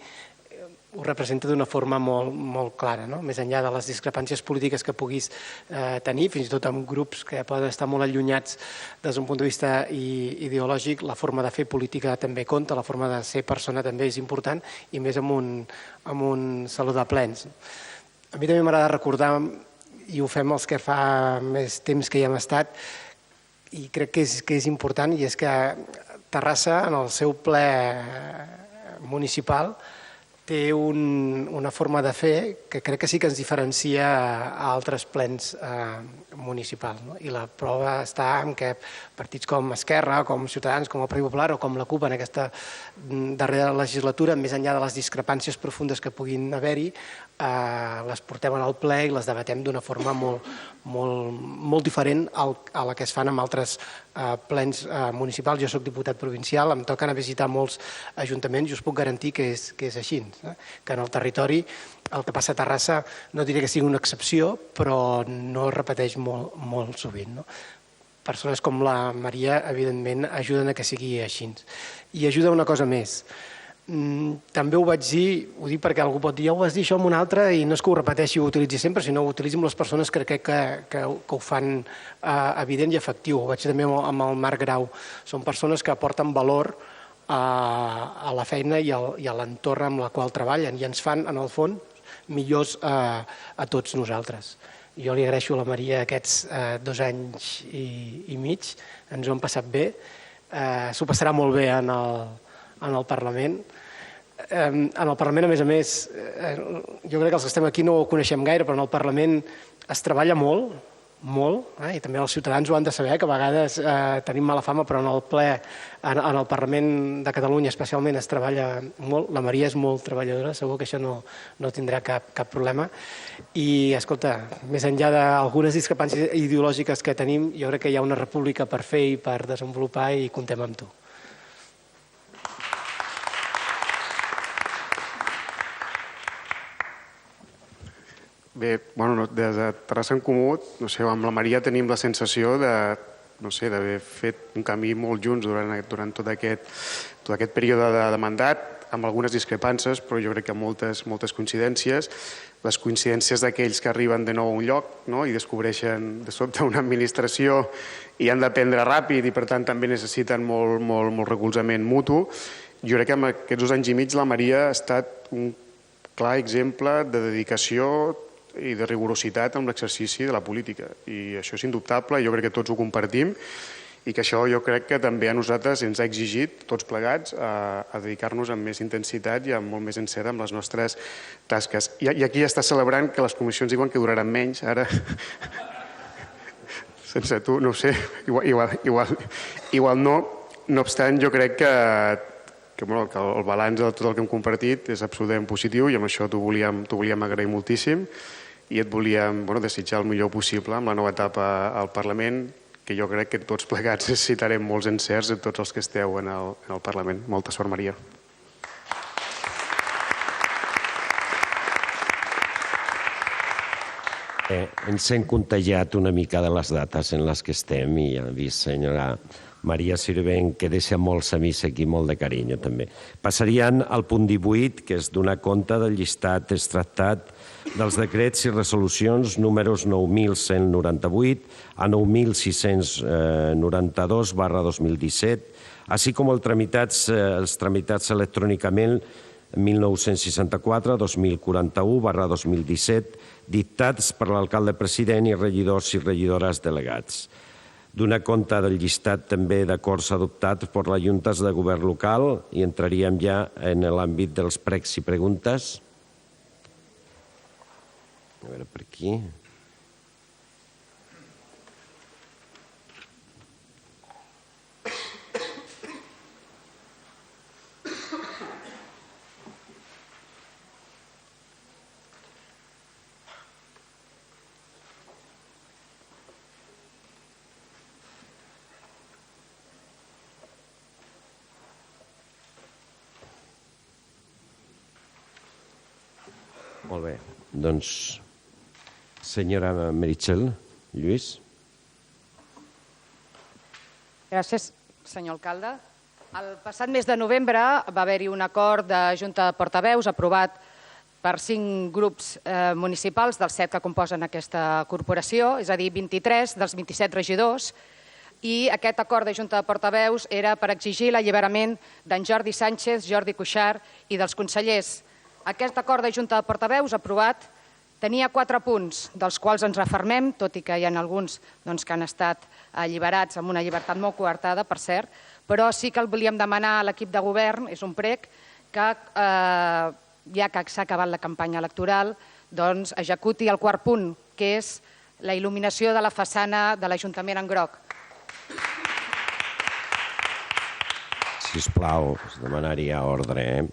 ho representa d'una forma molt clara, més enllà de les discrepàncies polítiques que puguis tenir, fins i tot amb grups que poden estar molt allunyats des d'un punt de vista ideològic. La forma de fer política també compta, la forma de ser persona també és important, i més amb un saló de plens. A mi també m'agrada recordar, i ho fem els que fa més temps que hi hem estat, i crec que és important, i és que Terrassa, en el seu ple municipal, té una forma de fer que crec que sí que ens diferencia a altres plens municipals. I la prova està en què partits com Esquerra, com Ciutadans, com el Partit Popular o com la CUP en aquesta darrera legislatura, més enllà de les discrepàncies profundes que puguin haver-hi, les portem al ple i les debatem d'una forma molt diferent a la que es fan en altres plens municipals. Jo soc diputat provincial, em toca anar a visitar molts ajuntaments i us puc garantir que és així, que en el territori el que passa a Terrassa no diré que sigui una excepció, però no es repeteix molt sovint. Persones com la Maria, evidentment, ajuden a que sigui així. I ajuda una cosa més. També ho vaig dir, ho dic perquè algú pot dir ja ho vas dir això amb un altre, i no és que ho repeteixi o ho utilitzi sempre, sinó ho utilitzi amb les persones que crec que ho fan evident i efectiu. Ho vaig dir també amb el Marc Grau. Són persones que aporten valor a la feina i a l'entorn amb la qual treballen i ens fan, en el fons, millors a tots nosaltres. Jo li agraeixo a la Maria aquests 2 anys i mig, ens ho hem passat bé, s'ho passarà molt bé en el Parlament. En el Parlament, a més, jo crec que els que estem aquí no ho coneixem gaire, però en el Parlament es treballa molt, i també els ciutadans ho han de saber, que a vegades tenim mala fama, però en el ple, en el Parlament de Catalunya especialment, es treballa molt. La Maria és molt treballadora, segur que això no tindrà cap problema. I, escolta, més enllà d'algunes discrepàncies ideològiques que tenim, jo crec que hi ha una república per fer i per desenvolupar, i comptem amb tu. Bé, des de Terrassa en Comú, amb la Maria tenim la sensació d'haver fet un camí molt junts durant tot aquest període de mandat, amb algunes discrepàncies, però jo crec que moltes coincidències. Les coincidències d'aquells que arriben de nou a un lloc i descobreixen de sobte una administració i han d'aprendre ràpid i per tant també necessiten molt recolzament mutu. Jo crec que en aquests 2 anys i mig la Maria ha estat un clar exemple de dedicació i de rigorositat amb l'exercici de la política. I això és indubtable, jo crec que tots ho compartim. i que això jo crec que també a nosaltres ens ha exigit, tots plegats, a dedicar-nos amb més intensitat i amb molt més encert amb les nostres tasques. I aquí ja està celebrant que les comissions diuen que duraran menys, ara sense tu, no ho sé, igual no. No obstant, jo crec que el balanç de tot el que hem compartit és absolutament positiu i amb això t'ho volíem agrair moltíssim i et volíem desitjar el millor possible amb la nova etapa al Parlament, que jo crec que tots plegats necessitarem molts encerts a tots els que esteu en el Parlament. Molta sort, Maria. Ens hem contagiat una mica de les dates en les que estem i ja hem vist, senyora Maria Sirvent, que deixa molts amics aquí, molt de carinyo també. Passaríem al punt 18, que és donar compte del llistat extractat dels decrets i resolucions números 9.198 a 9.692/2017, així com els tramitats electrònicament 1964, 2041/2017, dictats per l'alcalde president i regidors i regidores delegats. Donar compte del llistat també d'acords adoptats per les juntes de govern local i entraríem ja en l'àmbit dels pregs i preguntes. A veure, per aquí. Molt bé, doncs, senyora Meritxell, Lluís. Gràcies, senyor alcalde. El passat mes de novembre va haver-hi un acord de Junta de Portaveus aprovat per 5 grups municipals dels 7 que composen aquesta corporació, és a dir, 23 dels 27 regidors, i aquest acord de Junta de Portaveus era per exigir l'alliberament d'en Jordi Sánchez, Jordi Cuixart i dels consellers. Aquest acord de Junta de Portaveus aprovat tenia 4 punts, dels quals ens refermem, tot i que hi ha alguns que han estat alliberats amb una llibertat molt coartada, per cert, però sí que el volíem demanar a l'equip de govern, és un prec, que ja que s'ha acabat la campanya electoral, doncs executi el 4 punt, que és la il·luminació de la façana de l'Ajuntament en groc. Sisplau, us demanaria ordre.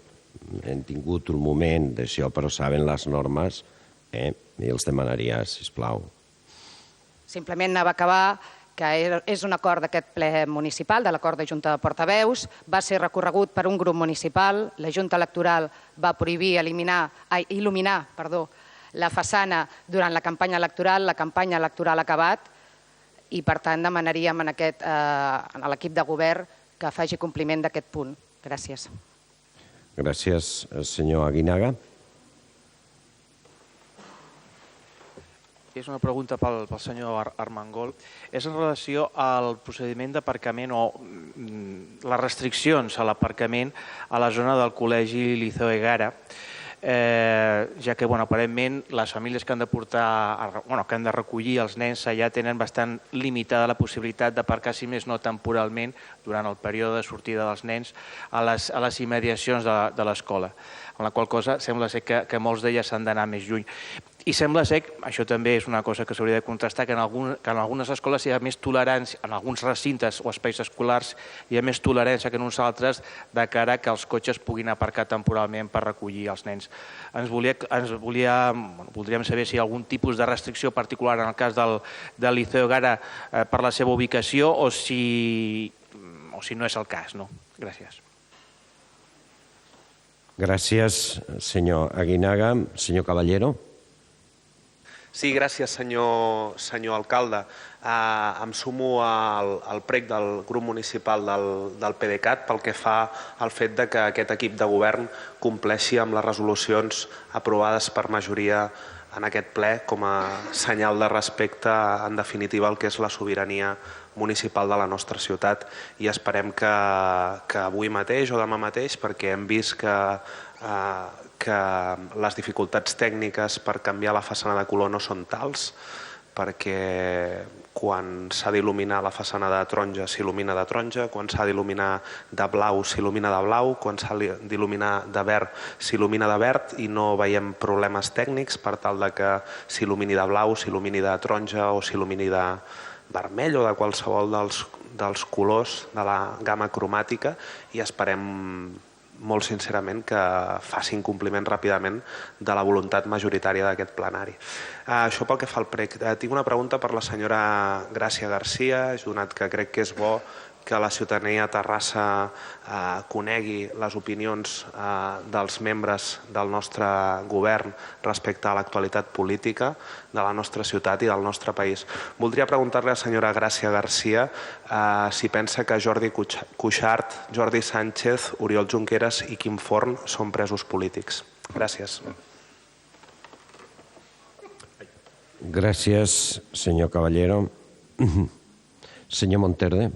Hem tingut un moment d'això, però saben les normes i els demanaria, sisplau. Simplement anava a acabar que és un acord d'aquest ple municipal, de l'acord de Junta de Portaveus, va ser recorregut per un grup municipal, la Junta Electoral va prohibir il·luminar la façana durant la campanya electoral ha acabat i per tant demanaríem a l'equip de govern que faci compliment d'aquest punt. Gràcies. Gràcies, senyor Aguinaga. És una pregunta pel senyor Armengol. És en relació al procediment d'aparcament o les restriccions a l'aparcament a la zona del Col·legi Liceu Egara, ja que aparentment les famílies que han de recollir els nens allà tenen bastant limitada la possibilitat d'aparcar, si més no temporalment, durant el període de sortida dels nens a les immediacions de l'escola. Amb la qual cosa sembla ser que molts d'elles s'han d'anar més lluny. I sembla ser, això també és una cosa que s'hauria de contrastar, que en algunes escoles hi ha més tolerància, en alguns recintes o espais escolars hi ha més tolerància que en uns altres de cara que els cotxes puguin aparcar temporalment per recollir els nens. Voldríem saber si hi ha algun tipus de restricció particular en el cas del Liceu Egara per la seva ubicació o si no és el cas. Gràcies. Gràcies, senyor Aguinaga. Senyor Caballero. Sí, gràcies, senyor alcalde. Em sumo al prec del grup municipal del PDeCAT pel que fa al fet que aquest equip de govern compleixi amb les resolucions aprovades per majoria en aquest ple com a senyal de respecte, en definitiva, al que és la sobirania municipal de la nostra ciutat. I esperem que avui mateix o demà mateix, perquè hem vist que les dificultats tècniques per canviar la façana de color no són tals, perquè quan s'ha d'il·luminar la façana de taronja s'il·lumina de taronja, quan s'ha d'il·luminar de blau s'il·lumina de blau, quan s'ha d'il·luminar de verd s'il·lumina de verd i no veiem problemes tècnics per tal de que s'il·lumini de blau, s'il·lumini de taronja o s'il·lumini de vermell o de qualsevol dels colors de la gamma cromàtica i esperem molt sincerament que facin compliment ràpidament de la voluntat majoritària d'aquest plenari. Això pel que fa al prec. Tinc una pregunta per la senyora Gràcia Garcia, donat que crec que és bo que la ciutadania de Terrassa conegui les opinions dels membres del nostre govern respecte a l'actualitat política de la nostra ciutat i del nostre país. Voldria preguntar-li a la senyora Gràcia Garcia si pensa que Jordi Cuixart, Jordi Sánchez, Oriol Junqueras i Quim Forn són presos polítics. Gràcies. Gràcies, senyor Caballero. Senyor Monterde.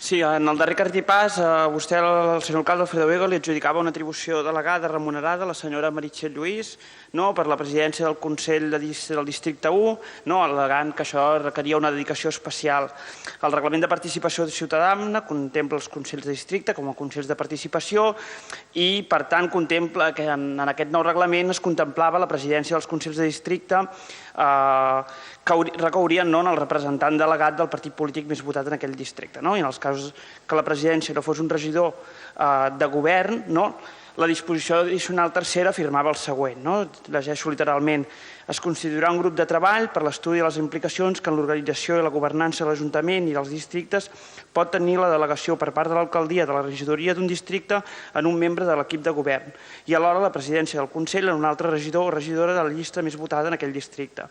Sí, en el darrer cartipàs, vostè, el senyor alcalde Alfredo Vega, li adjudicava una atribució delegada remunerada a la senyora Meritxell Lluís per la presidència del Consell del Districte 1, al·legant que això requeria una dedicació especial. El Reglament de Participació Ciutadana contempla els Consells de Districte com a Consells de Participació i, per tant, contempla que en aquest nou reglament es contemplava la presidència dels Consells de Districte que recaurien en el representant delegat del partit polític més votat en aquell districte. I en els casos que la presidència no fos un regidor de govern, la disposició addicional tercera afirmava el següent, llegeixo literalment: es constituirà un grup de treball per l'estudi de les implicacions que en l'organització i la governança de l'Ajuntament i dels districtes pot tenir la delegació per part de l'alcaldia de la regidoria d'un districte en un membre de l'equip de govern i alhora la presidència del Consell en un altre regidor o regidora de la llista més votada en aquell districte.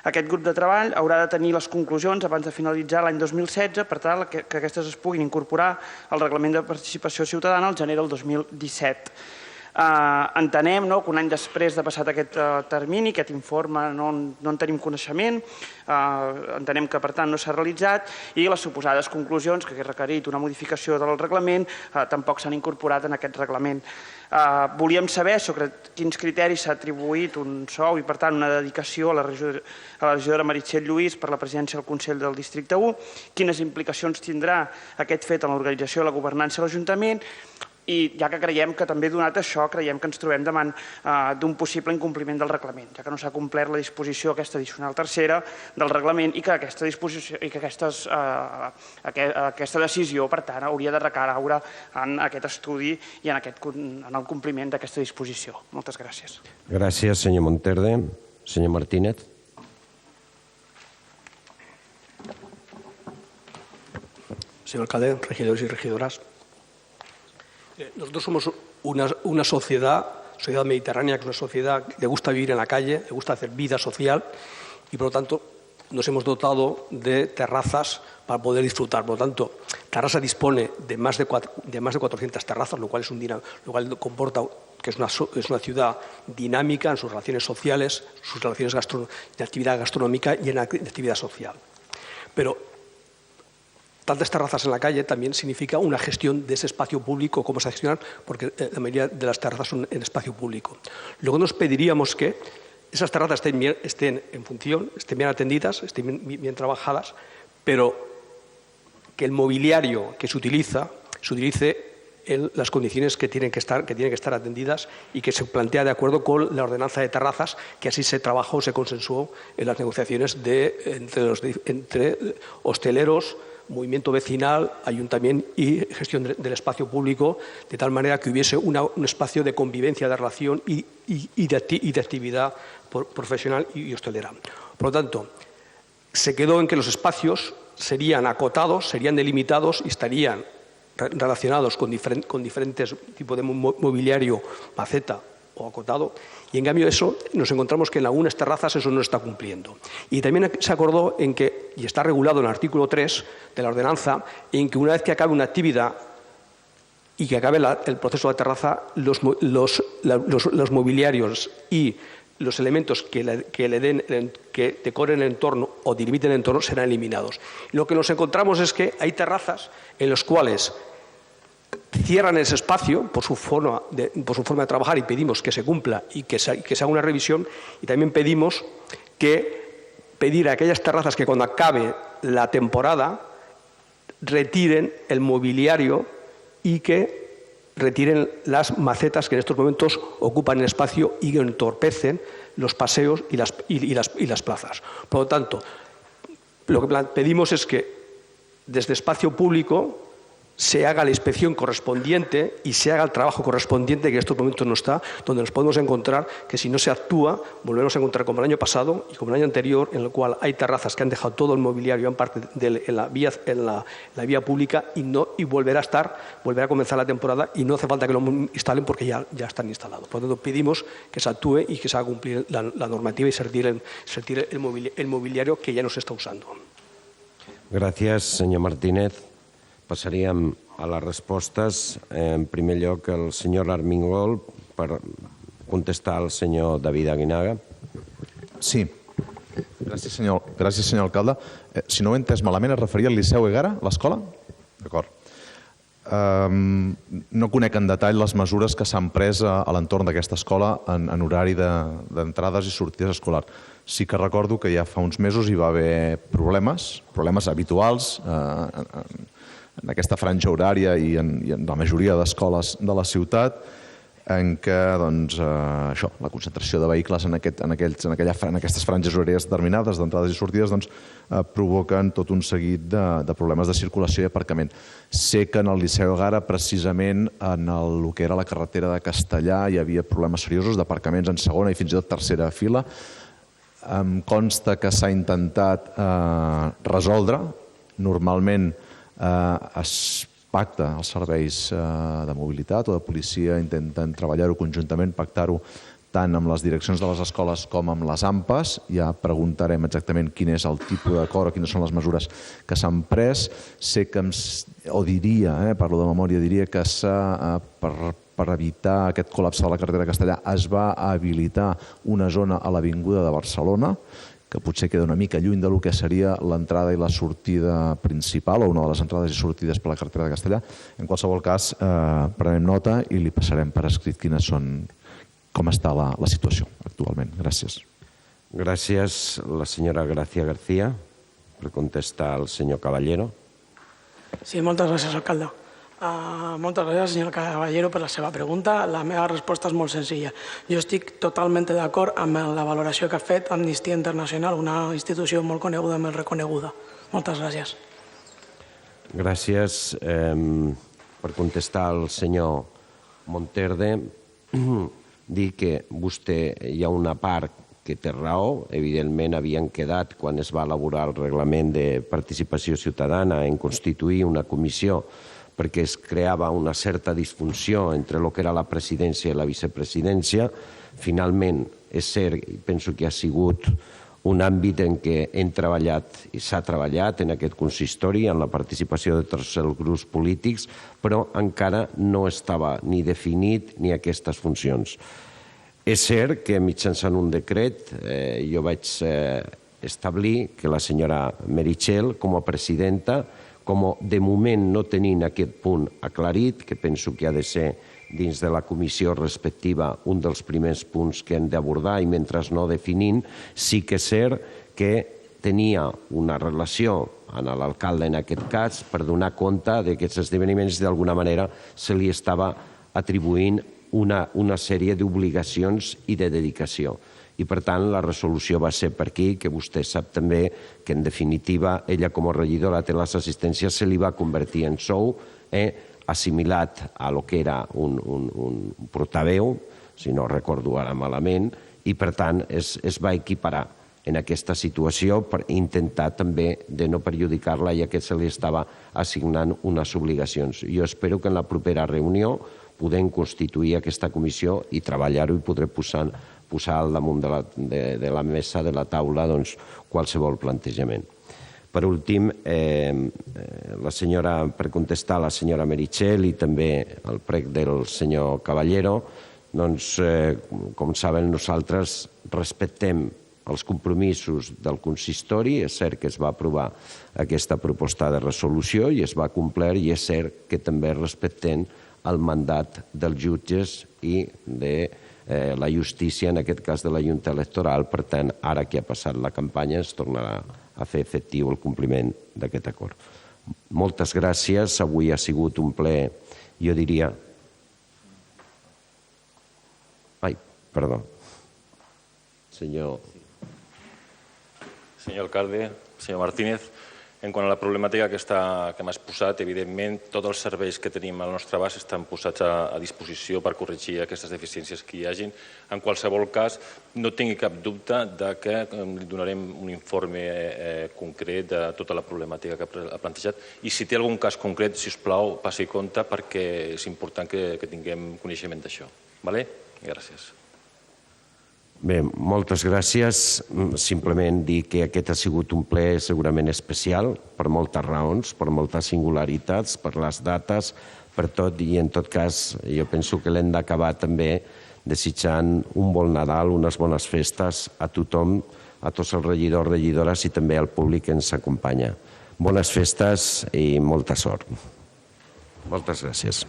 Aquest grup de treball haurà de tenir les conclusions abans de finalitzar l'any 2016 per tal que aquestes es puguin incorporar al Reglament de Participació Ciutadana al gener del 2017. Entenem que un any després de passat aquest termini, aquest informe no en tenim coneixement, entenem que per tant no s'ha realitzat i les suposades conclusions que hagués requerit una modificació del reglament tampoc s'han incorporat en aquest reglament. Volíem saber sobre quins criteris s'ha atribuït un sou i per tant una dedicació a la regidora Meritxell Lluís per la presidència del Consell del Districte 1, quines implicacions tindrà aquest fet en l'organització i la governança de l'Ajuntament i ja que creiem que també donat això creiem que ens trobem davant d'un possible incompliment del reglament, ja que no s'ha complert la disposició aquesta addicional tercera del reglament i que aquesta decisió, per tant, hauria de recaure en aquest estudi i en el compliment d'aquesta disposició. Moltes gràcies. Gràcies, senyor Monterde. Senyor Martínez. Señor alcalde, regidores y regidoras. Nosotros somos una sociedad mediterránea, que es una sociedad que le gusta vivir en la calle, le gusta hacer vida social y, por lo tanto, nos hemos dotado de terrazas para poder disfrutar. Por lo tanto, Terrassa dispone de más de 400 terrazas, lo cual comporta que es una ciudad dinámica en sus relaciones sociales, sus relaciones de actividad gastronómica y en actividad social. Pero tantas terrazas en la calle también significa una gestión de ese espacio público, cómo se gestionan, porque la mayoría de las terrazas son en espacio público. Luego nos pediríamos que esas terrazas estén en función, estén bien atendidas, estén bien trabajadas, pero que el mobiliario que se utilice en las condiciones que tienen que estar atendidas y que se plantea de acuerdo con la ordenanza de terrazas que así se trabajó o se consensuó en las negociaciones entre hosteleros, movimiento vecinal, ayuntamiento y gestión del espacio público, de tal manera que hubiese un espacio de convivencia, de relación y de actividad profesional y hostelera. Por lo tanto, se quedó en que los espacios serían acotados, serían delimitados y estarían relacionados con diferentes tipos de mobiliario, maceta o acotado, y en cambio eso nos encontramos que en algunas terrazas eso no está cumpliendo. Y también se acordó en que, y está regulado en el artículo 3 de la ordenanza, en que una vez que acabe una actividad y que acabe el proceso de terraza, los mobiliarios y los elementos que decoren el entorno o delimiten el entorno serán eliminados. Lo que nos encontramos es que hay terrazas en las cuales cierran ese espacio por su forma de trabajar y pedimos que se cumpla y que se haga una revisión, y también pedimos que pedir a aquellas terrazas que cuando acabe la temporada retiren el mobiliario y que retiren las macetas que en estos momentos ocupan el espacio y que entorpecen los paseos y las plazas. Por lo tanto, lo que pedimos es que desde espacio público se haga la inspección correspondiente y se haga el trabajo correspondiente que en estos momentos no está, donde nos podemos encontrar que si no se actúa, volveremos a encontrar como el año pasado y como el año anterior, en el cual hay terrazas que han dejado todo el mobiliario en parte en la vía pública y volverá a comenzar la temporada y no hace falta que lo instalen porque ya están instalados. Por lo tanto, pedimos que se actúe y que se haga cumplir la normativa y se retire el mobiliario que ya no se está usando. Gràcies, senyor Martínez. Passaríem a les respostes. En primer lloc, el senyor Armengol per contestar al senyor David Aguinaga. Sí. Gràcies, senyor alcalde. Si no ho he entès malament, es referia al Liceu Egara, l'escola? D'acord. No conec en detall les mesures que s'han pres a l'entorn d'aquesta escola en horari d'entrades i sortides escolar. Sí que recordo que ja fa uns mesos hi va haver problemes habituals en aquesta franja horària i en la majoria d'escoles de la ciutat en què la concentració de vehicles en aquestes franges horàries determinades d'entrades i sortides provoquen tot un seguit de problemes de circulació i aparcament. Sé que en el Liceu Egara, precisament en el que era la carretera de Castellà, hi havia problemes seriosos d'aparcaments en segona i fins i tot tercera fila. Em consta que s'ha intentat resoldre. Normalment es pacta els serveis de mobilitat o de policia, intenten treballar-ho conjuntament, pactar-ho tant amb les direccions de les escoles com amb les AMPAs. Ja preguntarem exactament quin és el tipus d'acord o quines són les mesures que s'han pres. Sé que, o diria, parlo de memòria, diria que per evitar aquest col·lapse de la carretera de Castellà es va habilitar una zona a l'Avinguda de Barcelona, que potser queda una mica lluny del que seria l'entrada i la sortida principal, o una de les entrades i sortides per la carretera de Castellà. En qualsevol cas, prenem nota i li passarem per escrit com està la situació actualment. Gràcies. Gràcies, la senyora Gracia García, per contestar al senyor Caballero. Sí, moltes gràcies, alcalde. Moltes gràcies, senyor Caballero, per la seva pregunta. La meva resposta és molt senzilla. Jo estic totalment d'acord amb la valoració que ha fet Amnistia Internacional, una institució molt coneguda i molt reconeguda. Moltes gràcies. Gràcies. Per contestar al senyor Monterde, dir que vostè hi ha una part que té raó. Evidentment, havien quedat, quan es va elaborar el reglament de participació ciutadana, en constituir una comissió perquè es creava una certa disfunció entre el que era la presidència i la vicepresidència. Finalment, és cert, i penso que ha sigut un àmbit en què hem treballat i s'ha treballat en aquest consistori, en la participació de tots els grups polítics, però encara no estava ni definit ni aquestes funcions. És cert que mitjançant un decret jo vaig establir que la senyora Meritxell, com a presidenta, com de moment no tenint aquest punt aclarit, que penso que ha de ser dins de la comissió respectiva un dels primers punts que hem d'abordar i mentre no definint, sí que és cert que tenia una relació amb l'alcalde en aquest cas per donar compte d'aquests esdeveniments i d'alguna manera se li estava atribuint una sèrie d'obligacions i de dedicació. I, per tant, la resolució va ser per aquí, que vostè sap també que, en definitiva, ella com a regidora té les assistències, se li va convertir en sou, assimilat a lo que era un portaveu, si no recordo ara malament, i, per tant, es va equiparar en aquesta situació per intentar també de no perjudicar-la, ja que se li estava assignant unes obligacions. Jo espero que en la propera reunió podem constituir aquesta comissió i treballar-ho i podré posar al damunt de la mesa, de la taula, qualsevol plantejament. Per últim, per contestar a la senyora Meritxell i també al prec del senyor Caballero, com saben, nosaltres respectem els compromisos del consistori. És cert que es va aprovar aquesta proposta de resolució i es va complir, i és cert que també respectem el mandat dels jutges i de la justícia, en aquest cas de la Junta Electoral. Per tant, ara que ha passat la campanya, es tornarà a fer efectiu el compliment d'aquest acord. Moltes gràcies. Avui ha sigut un ple, jo diria... Ai, perdó. Señor alcalde, senyor Martínez, en quant a la problemàtica que m'ha exposat, evidentment, tots els serveis que tenim al nostre abast estan posats a disposició per corregir aquestes deficiències que hi hagin. En qualsevol cas, no tingui cap dubte que li donarem un informe concret de tota la problemàtica que ha plantejat. I si té algun cas concret, si us plau, passi compte perquè és important que tinguem coneixement d'això. Gràcies. Bé, moltes gràcies. Simplement dir que aquest ha sigut un ple segurament especial per moltes raons, per moltes singularitats, per les dates, per tot, i en tot cas jo penso que l'hem d'acabar també desitjant un bon Nadal, unes bones festes a tothom, a tots els regidors, regidores i també al públic que ens acompanya. Bones festes i molta sort. Moltes gràcies.